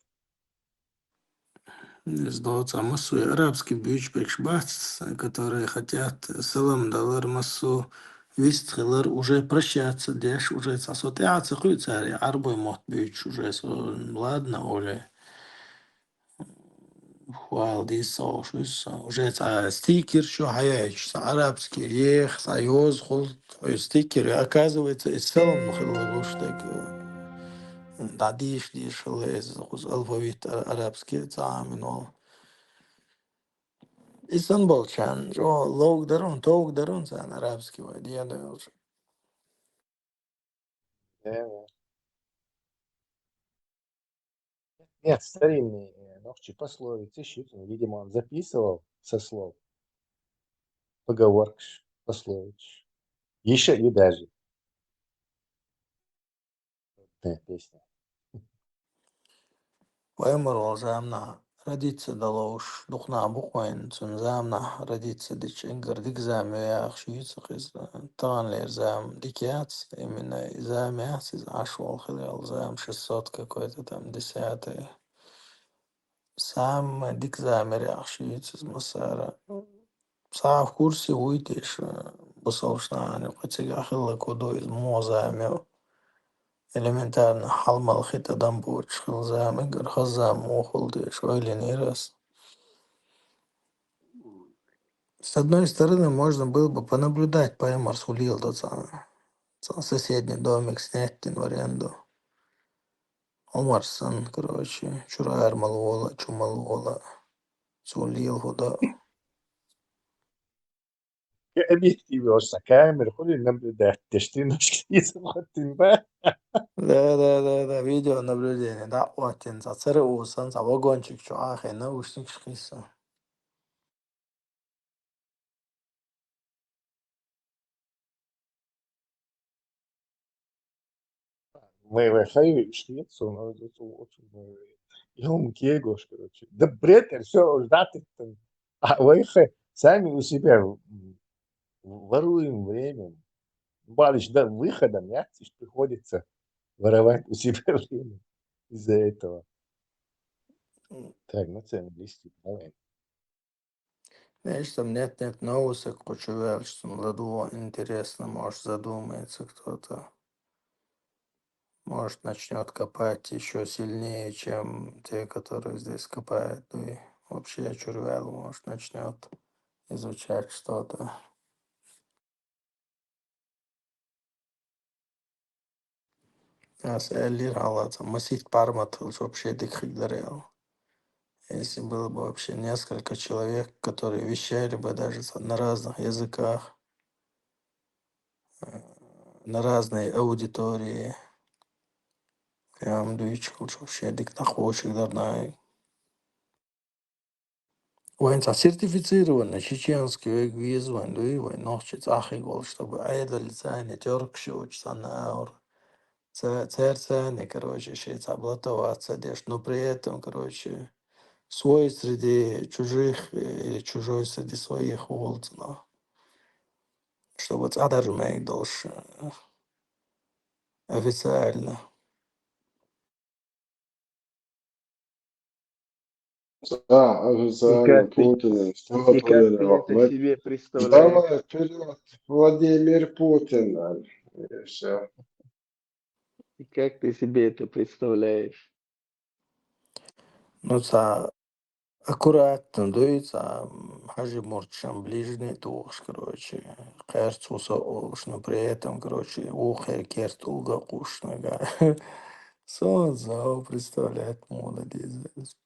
Speaker 7: Сдается массу и арабский бюджбекшбац, которые хотят салам доллар массу вистхилар уже прощаться, деш уже сосотяться хуйцари, арбой мот бюдж уже ладно, уже While these socials уже стикер что хаяч арабский ех союз хулт стикер оказывается и целом нахилуш так дадиш диш лез хуз алфавит арабский تعامل İstanbul çan jo log darun tog darun san арабский diye de
Speaker 4: Нет, старинные ногчи пословицы, видимо, он записывал со слов. Поговорок, пословиц. Еще и даже. Песня.
Speaker 7: ويمر زامنا رديت دلوش دخنا بوين سن زامنا رديت ديش انقر ديك زام يا اخشي سقيز طان لير زام ديكيات من زام ياسز عشوال خلال زام شصوت كويتا تم ديسيات سام ديك زام يا اخشي مسارة صعب كورسي ويديش بصوشنا يعني قتل اخلا كودو مو زاميو элементарно халмал хита дамбуч хилзам игр хазам ухулды швайли не раз. С одной стороны, можно было бы понаблюдать по Марсулил, соседний домик снять в аренду. Омарсан, короче, чурайр малвола, чумалвола, сулил худа.
Speaker 4: Объективы уж на камеру, хули наблюдать, ты ж ты ножки не смотрим, да?
Speaker 7: Да, видео наблюдение, да, очень, за ЦРУ-сан, за вагончик, чуахи, наушник шхиса.
Speaker 4: Мы выходили в Швецию, но это очень يوم كيجوش, короче. Да бред, все, ждать. А выехали сами у себя воруем время. Балыч, да, выходом, приходится воровать у себя время из-за этого. Так, ну цены близкие, давай.
Speaker 7: Знаешь, там нет новости, кучу что ладу интересно, может задумается кто-то. Может начнет копать еще сильнее, чем те, которые здесь копают. И вообще чурвел, может начнет изучать что-то. Масить пармат вообще дикхигдарел. Если было бы вообще несколько человек, которые вещали бы даже на разных языках, на разной аудитории, прям дичь вообще диктахочек дарнай. Воинца сертифицированный чеченский визван, дуй, ночи цахигол, чтобы айдалицане, тёркши учсанаур. Церцане, короче, шейца блатоваться дешь, но при этом, короче, свой среди чужих или чужой среди своих волцнов. Чтобы цадармей должен официально.
Speaker 5: Да, официально Путин что
Speaker 2: И как ты это
Speaker 5: поверил.
Speaker 2: себе представляешь?
Speaker 5: Давай вперед, Владимир Путин. И все.
Speaker 2: И как ты себе это представляешь?
Speaker 7: Ну, аккуратно дуется, хажи морчам ближний туш, короче, кэрцуса олшно, при этом, короче, ухер кертулга кушнага. Сон зал представляет молодец.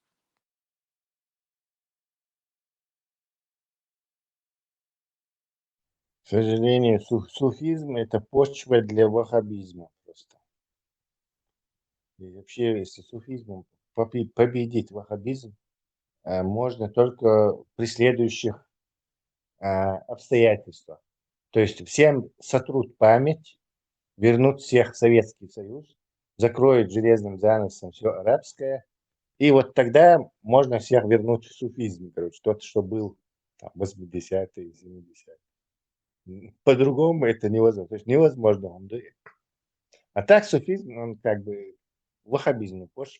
Speaker 4: К сожалению, суфизм – это почва для ваххабизма просто. И вообще, если суфизмом победить ваххабизм, можно только при следующих обстоятельствах. То есть всем сотрут память, вернут всех в Советский Союз, закроют железным занавесом все арабское, и вот тогда можно всех вернуть в суфизм, короче, тот, что был там, 80-е, 70-е. По-другому это невозможно. То есть невозможно. А так суфизм, он как бы ваххабизм, позже.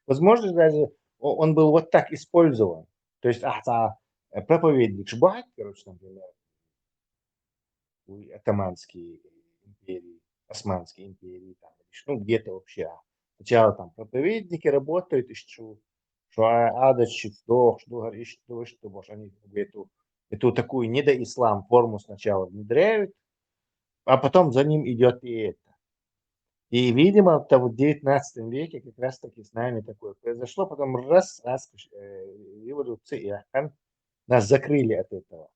Speaker 4: Возможно, даже он был вот так использован. То есть, проповедник Шбат, короче, например, Атаманские империи, Османские империи, там, где-то вообще. Сначала там проповедники работают, что адачит, что говоришь, что может, они эту такую недоислам форму сначала внедряют, а потом за ним идет и это. И, видимо, в 19 веке как раз таки с нами такое произошло, потом раз, революция, нас закрыли от этого.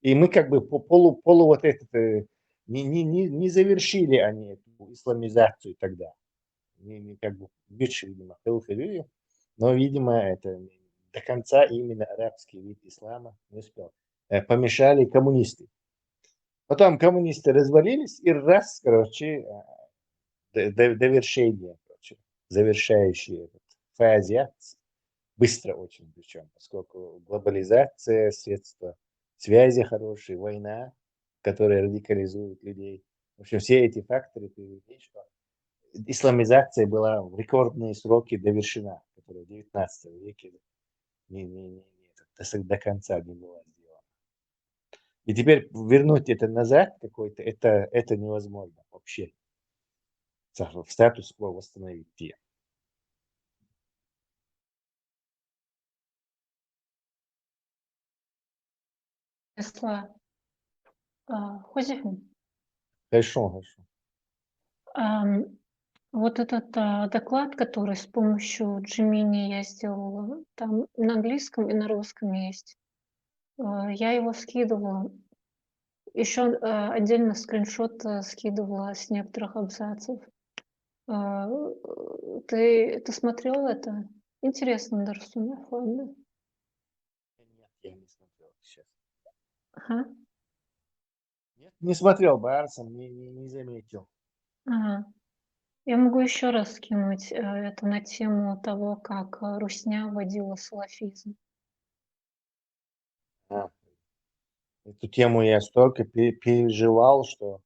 Speaker 4: И мы как бы полу вот этот, не завершили они эту исламизацию тогда. Не как бы больше, видимо, но, видимо, это до конца именно арабский вид ислама не успел. Помешали коммунисты. Потом коммунисты развалились, и раз, короче, довершение, короче, завершающий этот фазе, быстро очень причем, поскольку глобализация, средства связи хорошие, война, которая радикализует людей. В общем, все эти факторы привели, что исламизация была в рекордные сроки довершена, которая в 19 веке до конца не была сделана. И теперь вернуть это назад какой-то, это невозможно вообще. В статус-кво восстановить те.
Speaker 6: Тесла. Хозяин.
Speaker 4: Хорошо.
Speaker 6: Вот этот доклад, который с помощью Gemini я сделала, там на английском и на русском есть. Я его скидывала. Еще отдельно скриншот скидывала с некоторых абзацев. Ты смотрел это? Интересно, Дарсуна Фонда.
Speaker 4: Нет, я не смотрел сейчас.
Speaker 6: Ага.
Speaker 4: Нет, не смотрел, Барсом, не заметил.
Speaker 6: Ага. Я могу еще раз скинуть это на тему того, как Русня вводила салафизм.
Speaker 4: Эту тему я столько переживал, что,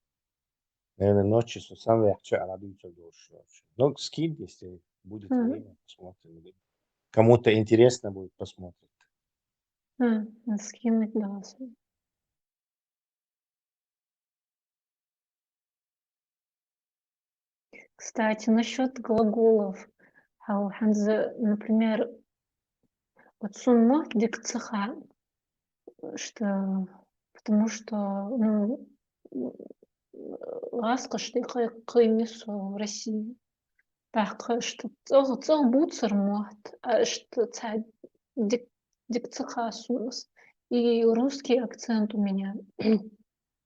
Speaker 4: наверное, ночью сам легче арабиться дольше. Ну, скинь, если будет время, посмотрим. Кому-то интересно будет, посмотреть.
Speaker 6: Скинуть, да. Кстати, насчет глаголов. Например, вот сумма дикцеха, что потому что ласка что кыймису в России. Так что цел буцер мот, что дикцеха сумас. И русский акцент у меня.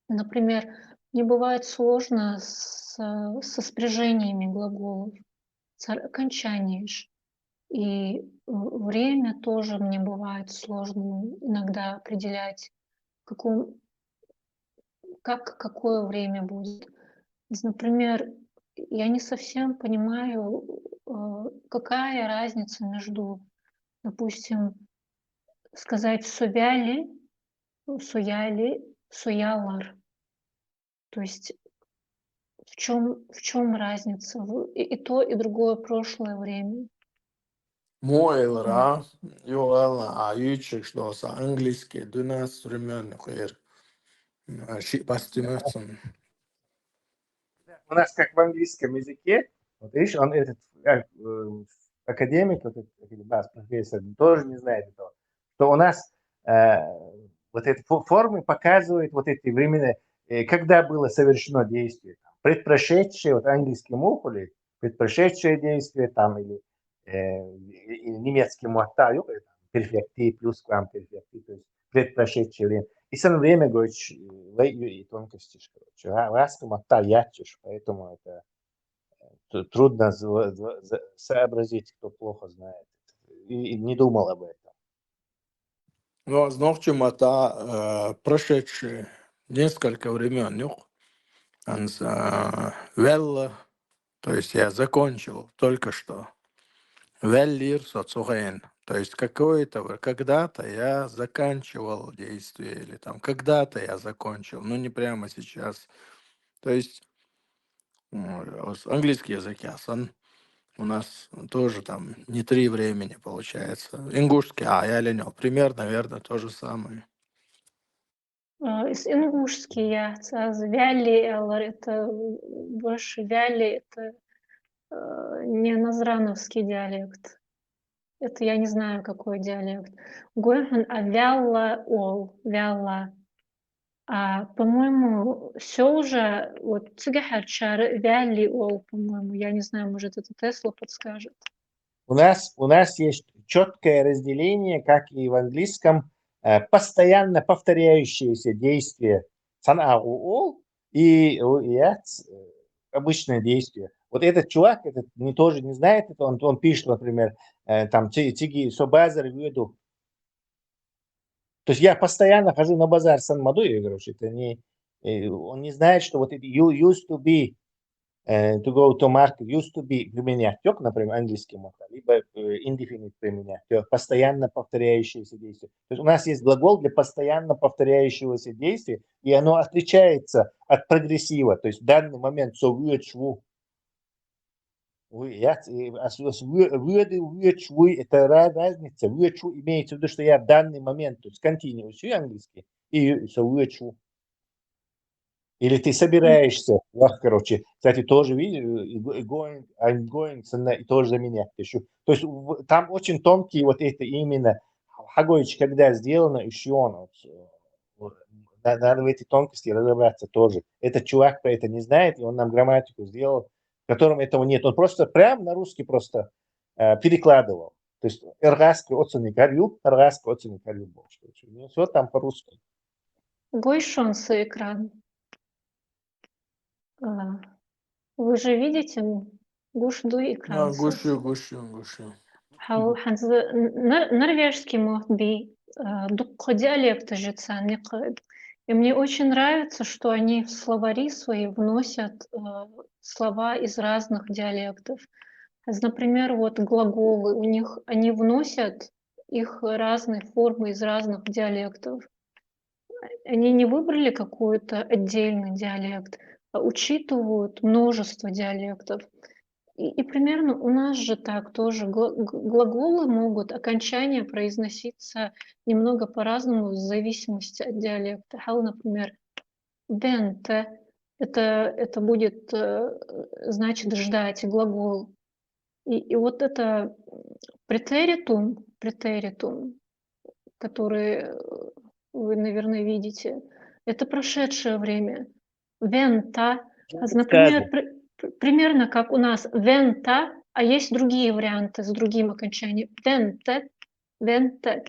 Speaker 6: Например, мне бывает сложно со спряжениями глаголов, с окончанием. И время тоже мне бывает сложно иногда определять, какое время будет. Например, я не совсем понимаю, какая разница между, допустим, сказать «совяли», «суяли», «суялар». То есть в чем разница? И то, и другое прошлое время.
Speaker 7: Мойлра, юала, ючек, что с английский, 12 времен, хер. Постимерцем.
Speaker 4: У нас как в английском языке, вот видишь, он этот академик, вот этот профессор, тоже не знает этого, что у нас вот эти формы показывают вот эти времена, когда было совершено действие. Предпрошедшее, вот английский муфули, предпрошедшее действие там, или немецкий муаттаю, перфекти плюс к вам перфекти, то есть предпрошедшее время. И самое время, говорит, и тонкости, короче, раз муатта ячишь, поэтому это трудно сообразить, кто плохо знает и не думал об этом.
Speaker 7: Ну, значит, это прошедшие несколько времен, велла, то есть я закончил только что. Веллир соцуген, то есть какое-то, когда-то я заканчивал действие, или там когда-то я закончил, но не прямо сейчас. То есть Английский язык ясан. У нас тоже там не 3 времени получается. Ингушский, я ленёл. Пример, наверное, то же самое.
Speaker 6: Из ингушский я вяли, это больше вяли, это не назрановский диалект. Это я не знаю, какой диалект. Гойхан, вялла ол, вялла. По-моему, все уже, вот цигахарчар, вяли ол, по-моему, я не знаю, может, это Тесла подскажет.
Speaker 4: У нас есть четкое разделение, как и в английском, постоянно повторяющиеся действия санау и обычное действие. Вот этот чувак, этот тоже не знает это, он пишет, например, там тиги собазар веду. То есть я постоянно хожу на базар Сан-Мадуи, короче, это не, он не знает, что вот это used to be, to go to market, used to be применять, например, английский можно, либо indefinite применять, постоянно повторяющиеся действия. То есть у нас есть глагол для постоянно повторяющегося действия, и оно отличается от прогрессива, то есть в данный момент so wird schwu. Это разница. Wird schwu имеется в виду, что я в данный момент, то есть continuous английский, и so wird schwu. Или ты собираешься, короче, кстати, тоже видишь, going, I'm going, и тоже заменять еще. То есть там очень тонкие вот это именно, хагоич, когда сделано, еще надо в эти тонкости разобраться тоже. Этот чувак про это не знает, и он нам грамматику сделал, в котором этого нет. Он просто прям на русский просто перекладывал. То есть эргаски оцени карью, эргаски оцени карью. Все там по-русски.
Speaker 6: Гойшонса экран. Вы же видите гушду экран.
Speaker 7: Гушу.
Speaker 6: Норвежский может быть дукко диалекта жица. И мне очень нравится, что они в словари свои вносят слова из разных диалектов. Например, вот глаголы у них, они вносят их разные формы из разных диалектов. Они не выбрали какой-то отдельный диалект, а учитывают множество диалектов. И примерно у нас же так тоже глаголы могут, окончания произноситься немного по-разному в зависимости от диалекта. Например, венте это будет значит ждать, глагол. И вот это претеритум, который вы, наверное, видите, это прошедшее время. Вента, например, примерно как у нас вента, а есть другие варианты с другим окончанием. Венте.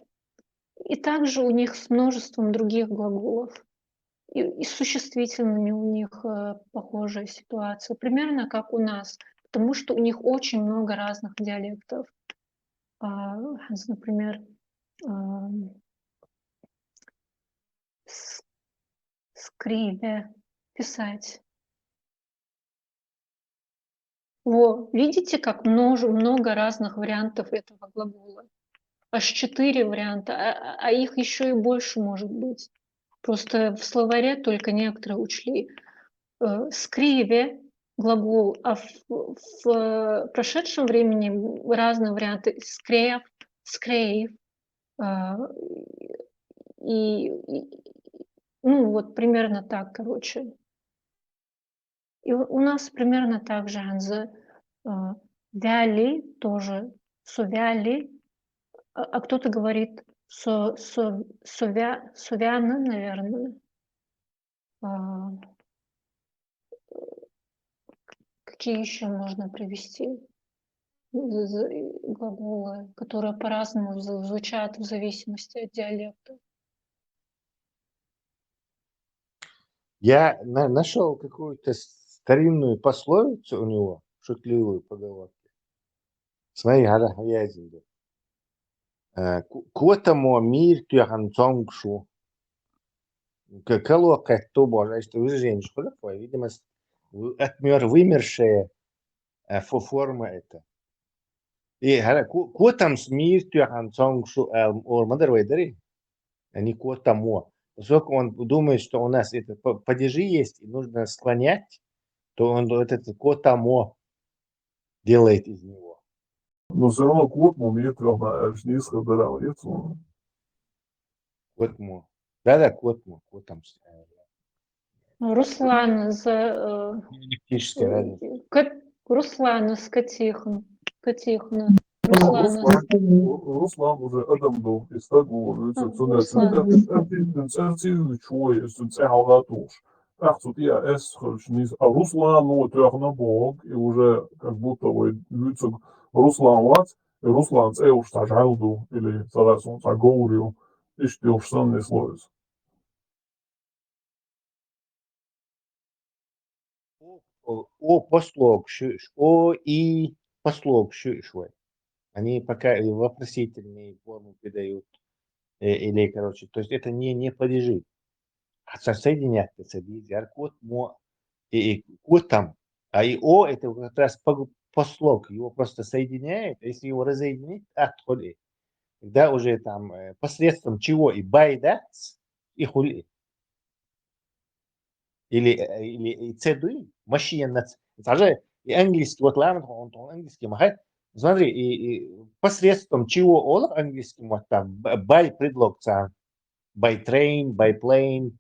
Speaker 6: И также у них с множеством других глаголов. И с существительными у них похожая ситуация. Примерно как у нас. Потому что у них очень много разных диалектов. Например, скрибе, писать. Видите, как много разных вариантов этого глагола? Аж 4 варианта, а их еще и больше может быть. Просто в словаре только некоторые учли. Скриве глагол, а в прошедшем времени разные варианты. Скрев, скрейв. И вот примерно так, короче. И у нас примерно так же, Анза. Вяли тоже, совяли, а кто-то говорит совяна, наверное. Какие еще можно привести глаголы, которые по-разному звучат в зависимости от диалекта?
Speaker 4: Я нашел какую-то старинную пословицу у него, шутливую поговорку. Смотри, я изменил. Котому мир тюханцонгшу. Колока то боже, что вы женщина, видимо, вымершая форма это. И котам мир тюханцонгшу мадер вейдери, а не котому. Поскольку он думает, что у нас это падежи есть и нужно склонять, то он вот этот котамо делает из него.
Speaker 12: Но все равно котму мне трёхна низко даравается.
Speaker 4: Котмо. Да, котмо. Котам.
Speaker 6: Руслан
Speaker 4: Лингвистическая разница.
Speaker 6: Руслан Скотихна.
Speaker 12: Руслан уже Адам был из того, Руслан, ну, трехнабок, и уже как будто Руслан Вац, и Руслан Цеуш Тажалду, или Сарасон Тагоурию, и Штилшсан не слоится.
Speaker 4: О послог шиш, о и послог шишвай. Они пока вопросительные формы придают, или, короче, то есть это не падежи. А соединяться с кот, мо, и кот там, а и о это как раз послог, его просто соединяет, если его разъединить, отходит. Тогда уже там посредством чего и байдац, и хули. Или цедуи, машина. Даже и английский, вот ладно, он английский махает. Смотри, и посредством чего он английский вот там, by предлог, by train, by plane,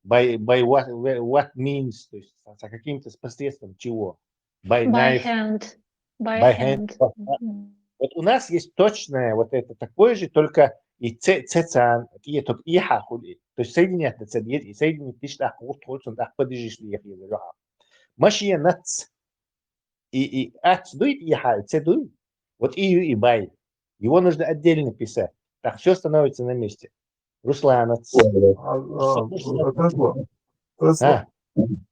Speaker 4: by what means, то есть за каким-то посредством чего. By knife.
Speaker 6: By hand.
Speaker 4: Вот у нас есть точное вот это такое же, только и цецан, и только и хахули. То есть соединять на цедет и соединить тишь так вот хочешь так подержишь ли их язык. Машия нац и дует и ха цедует. Вот и бай. Его нужно отдельно писать. Так все становится на месте. Русланац.
Speaker 12: Тесла.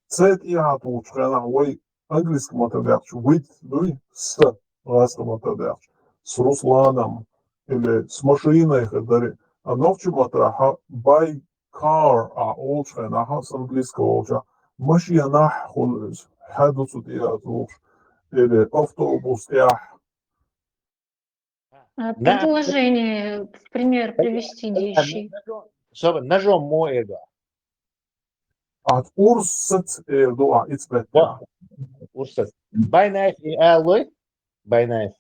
Speaker 12: Цет и хату чхана ой английский матадерч. With дуй с ласка матадерч. С Русланом или с машиной ходили. А новчу матраха by car а олчхана с английского олча. Машина хулез. Хадусу диатуш. Или автобус ях.
Speaker 6: Предложение в пример привести дещи.
Speaker 4: Ножом моего.
Speaker 12: At урсет дуа ицбетя.
Speaker 4: Урсет. By knife и alloy. By knife.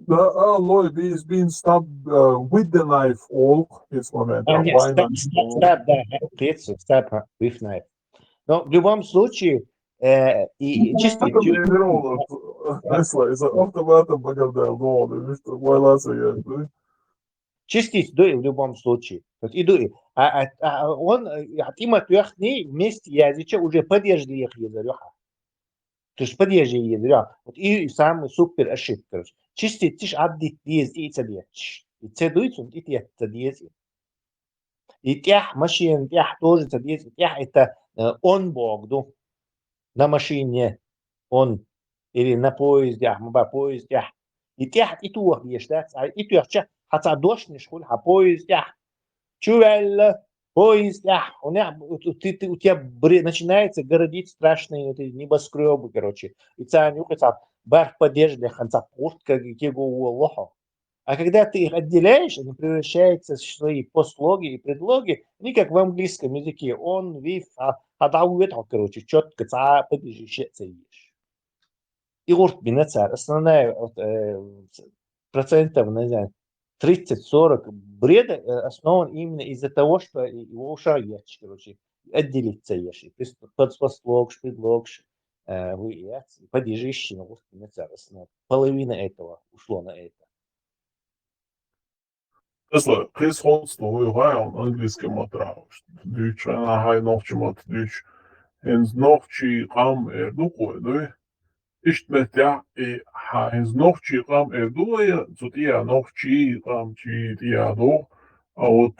Speaker 12: The alloy is being stabbed with the knife all its moment.
Speaker 4: Stab with knife. Но в любом случае, и чисто... Частиц дуй в любом случае. Вот и дуй. Он има тюахни вместе языча уже поддержали их языка. То есть поддержали языка. Вот и самый супер ошибка. Частиц тиш аддит диез и цадьяч. И цедуйц он и тях цадьяц. И тях машин, тях тоже цадьяц. Тях это он богду на машине. Он или на поезде, на поезде. И тях и туах ешь, да? И тях حتى دوش نشخول поезд, чувел, поезд, у тебя начинается городить страшные небоскребы, короче. И цанюка бар поддержали ханца куртка, кего лоха. А когда ты их отделяешь, они превращаются в свои послоги и предлоги, они как в английском языке. Он, вив, короче, четко поддерживается ешь. И урт бинацар, основная процентов, не знаю, 30-40 бреда основан именно из-за того, что его ушагаешь, короче, отделиться ешь. Подспослог, предлог, поддержишь, половина этого ушло на это.
Speaker 12: Тесла, присходство выявляем английским материалом. Дюча на хай новчимат дюч. Хенз новчи кам эрдукой, да? Иштметя и хенз новчи кам эрдуя, цутия новчи кам чи тиадо, а вот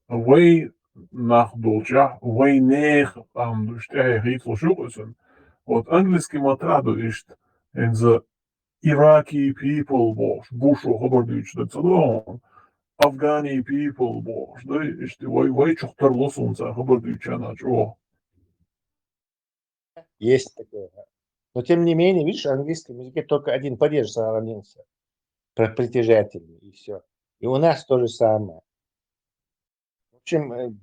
Speaker 12: вей нахдолча, вей нех кам душтя хитл шукусен. Вот английский материал ишт хенз Iraqi people бушу хабар дюч да цадон. Afghani people boş da işte vay çoktarlısın sen haber diyeceğine çok.
Speaker 4: Есть такое. Но тем не менее, видишь, в английском языке только один падеж сохранился. Притяжательный, и все. И у нас то же самое. В общем,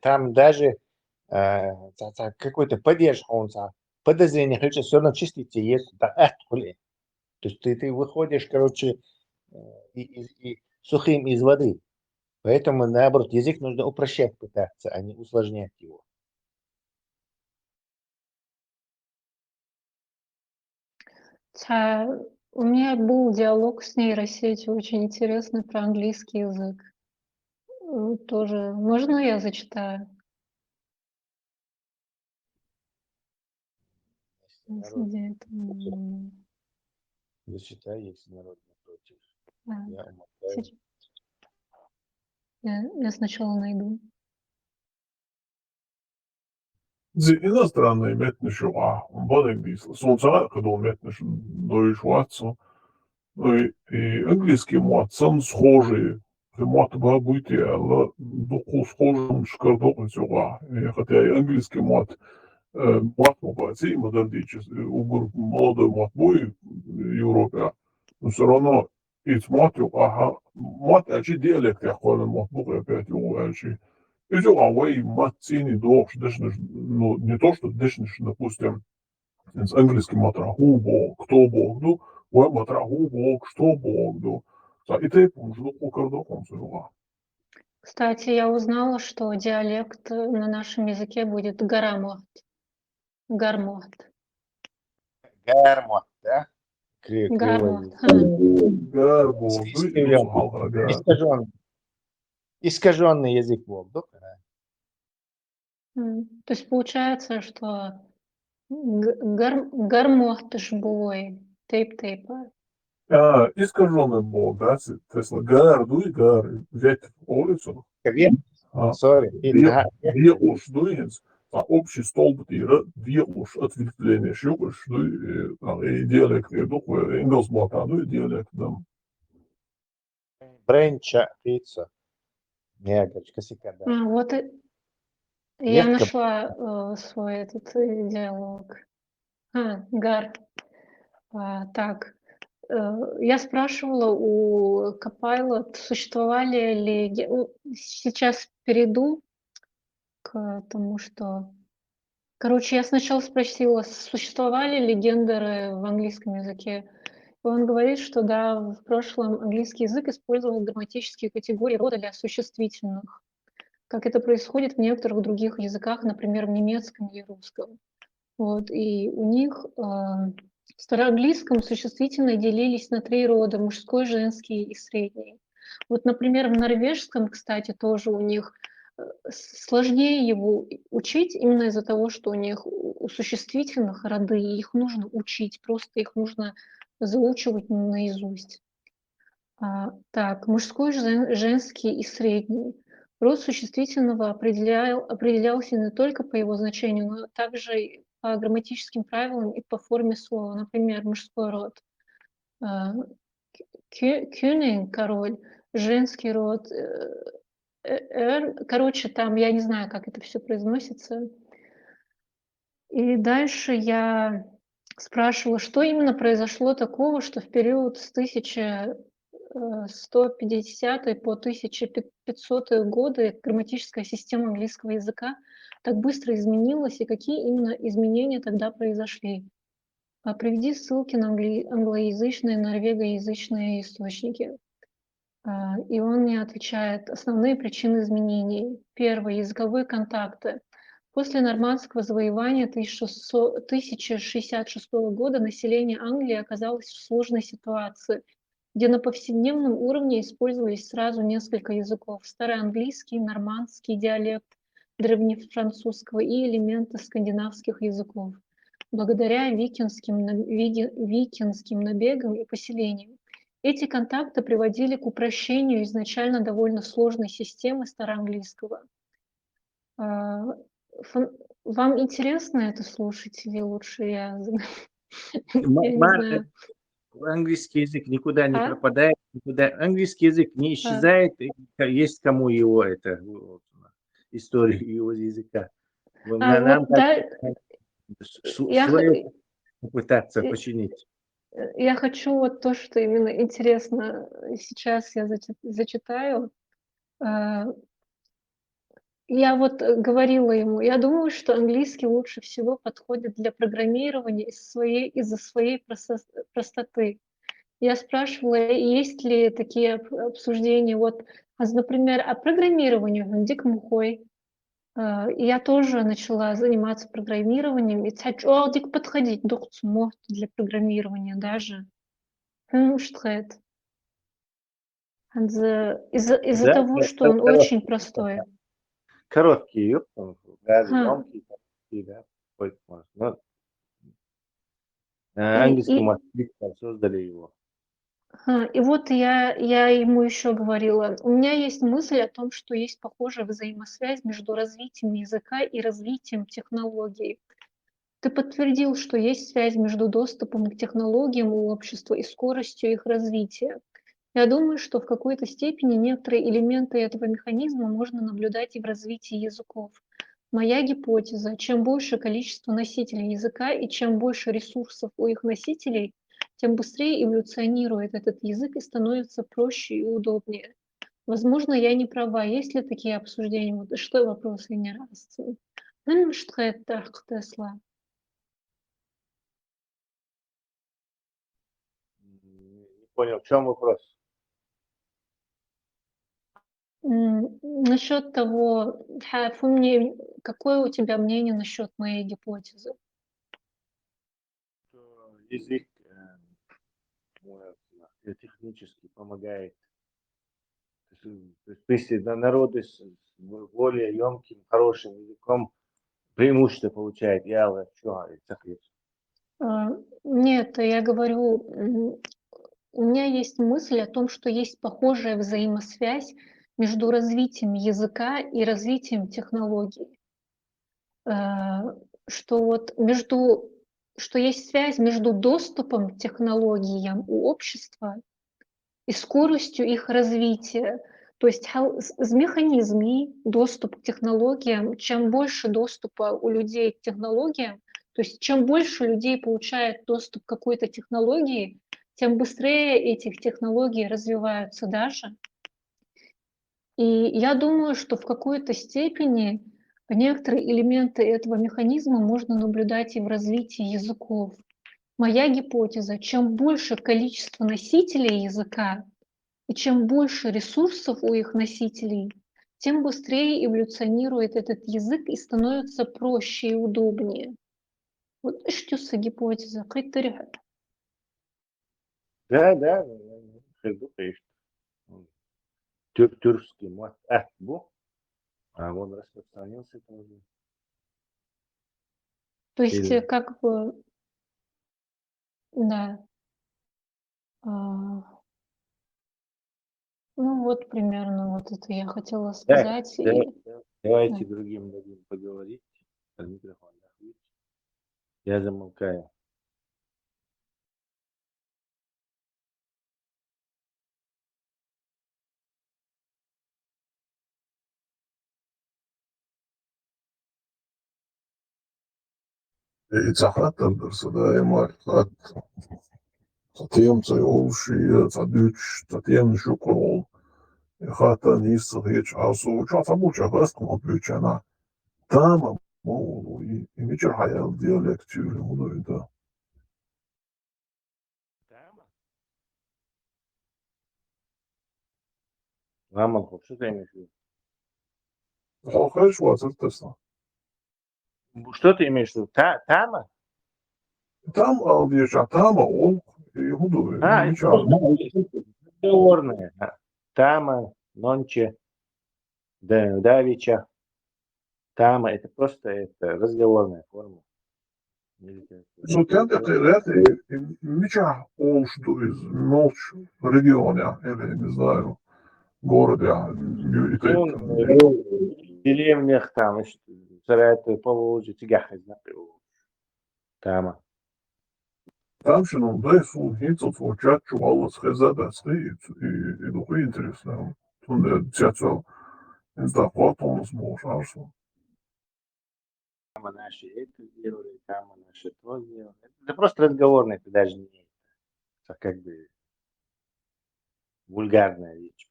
Speaker 4: там даже какой-то поддержку, он подозрение, хочется все равно чистить есть, то есть ты выходишь, короче, и сухим из воды. Поэтому, наоборот, язык нужно упрощать пытаться, а не усложнять его.
Speaker 6: У меня был диалог с нейросетью очень интересный про английский язык. Тоже можно я зачитаю?
Speaker 4: Народ
Speaker 6: Где это?
Speaker 4: зачитай, если народ не против.
Speaker 6: Так,
Speaker 4: Я умотаю.
Speaker 6: я сначала найду.
Speaker 12: زي иностранные метнеши по-английски. Солнца, когда он метнеш до Швецию, и английский мат, сам схожий. Мат бабуйте, але духу схожим шкардоком сюда. Хотя и английский мат, мат мобайцы, модердичес, угор молодой мат бой в Европе, но все равно и смотрю, ага, мат, ачи диалект, я хвален мат бухай опять его, ачи. Идем, а вы мат цени дохш, ну, не то, что дешнешь, допустим, с английским матраху бог, кто бог, ну, вы матраху бог, что бог, ну. И ты помнишь, ну, кардоком сюда.
Speaker 6: Кстати, я узнала, что диалект на нашем языке будет гармот. Гармот.
Speaker 4: Гармот, да?
Speaker 6: Гармот.
Speaker 12: Гарбо,
Speaker 4: Искаженный язык был, да?
Speaker 6: То есть получается, что гармот живой, тейп-тейпа.
Speaker 12: Искаженный бог, да, то есть гар, дуй гар, взять улицу. Две уж дуинс, а общий столб тира, две уж ответвления щупаешь, и диалект, и духу, ингelsбата, ну и диалект, да.
Speaker 4: Бренча, пицца. Негрочка, сикада.
Speaker 6: Вот я нашла свой этот диалог. Гар. Так. Я спрашивала у Copilot, существовали ли... Сейчас перейду к тому, что... Короче, я сначала спросила, существовали ли гендеры в английском языке. И он говорит, что да, в прошлом английский язык использовал грамматические категории рода для существительных, как это происходит в некоторых других языках, например, в немецком или русском. Вот, и у них... В староанглийском существительные делились на 3 рода: мужской, женский и средний. Вот, например, в норвежском, кстати, тоже у них сложнее его учить именно из-за того, что у них у существительных роды, и их нужно учить, просто их нужно заучивать наизусть. Так, мужской, женский и средний. Род существительного определялся не только по его значению, но также по грамматическим правилам и по форме слова. Например, мужской род König, король, женский род короче, там я не знаю, как это все произносится. И дальше я спрашивала, что именно произошло такого, что в период с 1150 по 1500 годы грамматическая система английского языка так быстро изменилась, и какие именно изменения тогда произошли. Приведи ссылки на англоязычные, норвегоязычные источники. И он мне отвечает: основные причины изменений. Первое. Языковые контакты. После нормандского завоевания 1066 года население Англии оказалось в сложной ситуации, где на повседневном уровне использовались сразу несколько языков: староанглийский, нормандский диалект древнефранцузского и элементы скандинавских языков. Благодаря викингским набегам и поселениям эти контакты приводили к упрощению изначально довольно сложной системы староанглийского. Вам интересно это слушать или лучше я не знаю?
Speaker 4: Английский язык никуда не пропадает, английский язык не исчезает, есть кому его историю его языка. Нам попытаться починить.
Speaker 6: Я хочу вот то, что именно интересно. Сейчас я зачитаю. Я вот говорила ему, я думаю, что английский лучше всего подходит для программирования из-за своей простоты. Я спрашивала, есть ли такие обсуждения. Вот, например, о программировании в Дик Мухой. Я тоже начала заниматься программированием, и Дик подходить для программирования даже. Что это? Из-за
Speaker 4: Да,
Speaker 6: того,
Speaker 4: да,
Speaker 6: что он очень простой.
Speaker 4: короткий юг, даже емкий, да, хоть можно. Но на английском языке создали его.
Speaker 6: И вот я ему еще говорила, у меня есть мысль о том, что есть похожая взаимосвязь между развитием языка и развитием технологий. Ты подтвердил, что есть связь между доступом к технологиям у общества и скоростью их развития. Я думаю, что в какой-то степени некоторые элементы этого механизма можно наблюдать и в развитии языков. Моя гипотеза, чем больше количество носителей языка и чем больше ресурсов у их носителей, тем быстрее эволюционирует этот язык и становится проще и удобнее. Возможно, я не права. Есть ли такие обсуждения? Вот что вопрос я не раз. Тесла.
Speaker 4: Не понял, в чем вопрос?
Speaker 6: Насчет того, какое у тебя мнение насчет моей гипотезы?
Speaker 4: Язык технически помогает. То есть, если народы с более емким, хорошим языком преимущество получает,
Speaker 6: Нет, я говорю, у меня есть мысль о том, что есть похожая взаимосвязь между развитием языка и развитием технологий. Что есть связь между доступом к технологиям у общества и скоростью их развития. То есть механизмы доступ к технологиям, чем больше доступа у людей к технологиям, то есть чем больше людей получает доступ к какой-то технологии, тем быстрее этих технологий развиваются даже. И я думаю, что в какой-то степени некоторые элементы этого механизма можно наблюдать и в развитии языков. Моя гипотеза, чем больше количество носителей языка, и чем больше ресурсов у их носителей, тем быстрее эволюционирует этот язык и становится проще и удобнее. Вот что за гипотеза?
Speaker 4: Да, тюркский мат бу, а он распространился тоже.
Speaker 6: То есть, как бы, да. Ну вот примерно вот это я хотела сказать.
Speaker 4: Давайте другим дадим поговорить. Микрофон. Я замолкаю.
Speaker 12: Tiem oluşuyor, tadüç, tatien şukol, hata nisa hiç asu, çata muça baskı büyüçena. Tamam, o imici hayal diyalektüyle oluydu.
Speaker 4: Мама, что ты имеешь в виду?
Speaker 12: Halka şu atırtasın.
Speaker 4: Что ты имеешь в виду? Тама?
Speaker 12: Там aldıyacak, тама ol, hudu, imici
Speaker 4: Разговорная. Тама, нонче, давича. Тама, это просто разговорная форма.
Speaker 12: Zaten reti imici oluştu iz noć regionja, ili не знаю, города,
Speaker 4: В деревнях там, Саратове, Поволжье, Тигахи, Тама.
Speaker 12: Там ще нам дай свой хитцов, чачу, alles gezet, и духу интересно. Toen чачу, из дохвата нас можешь.
Speaker 4: Тама наши это сделали, Тама наши то сделали. Это просто разговорное, это даже не это как бы вульгарная речь.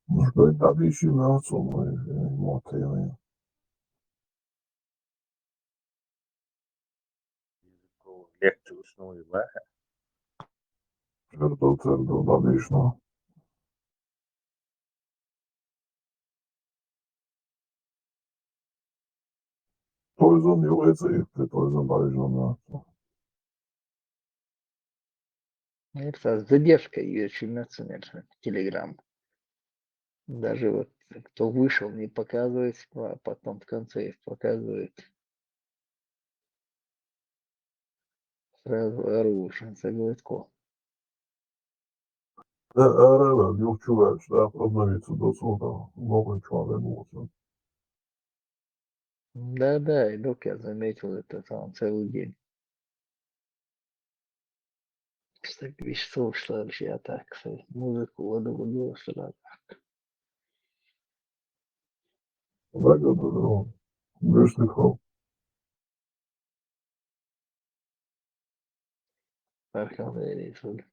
Speaker 12: Nu știu, dar e și mea să mă motive.
Speaker 1: Lecture основе واحد.
Speaker 12: Certo, da vișna. Toizon eu este, toizon da vișna mea.
Speaker 13: Это с задержкой ее начинается Телеграм. Даже вот кто вышел, не показывает, а потом в конце показывает. Сразу оружие, согласко.
Speaker 12: Ревел, eu чувач, да, обновиться до суда, много чего не может.
Speaker 13: Да, и док я заметил это там целый день. Кстати, вещцов, что ли, я так, кстати, музыку воду, что ли.
Speaker 12: Выгоду, вышлихал.
Speaker 13: Архангелий, что ли.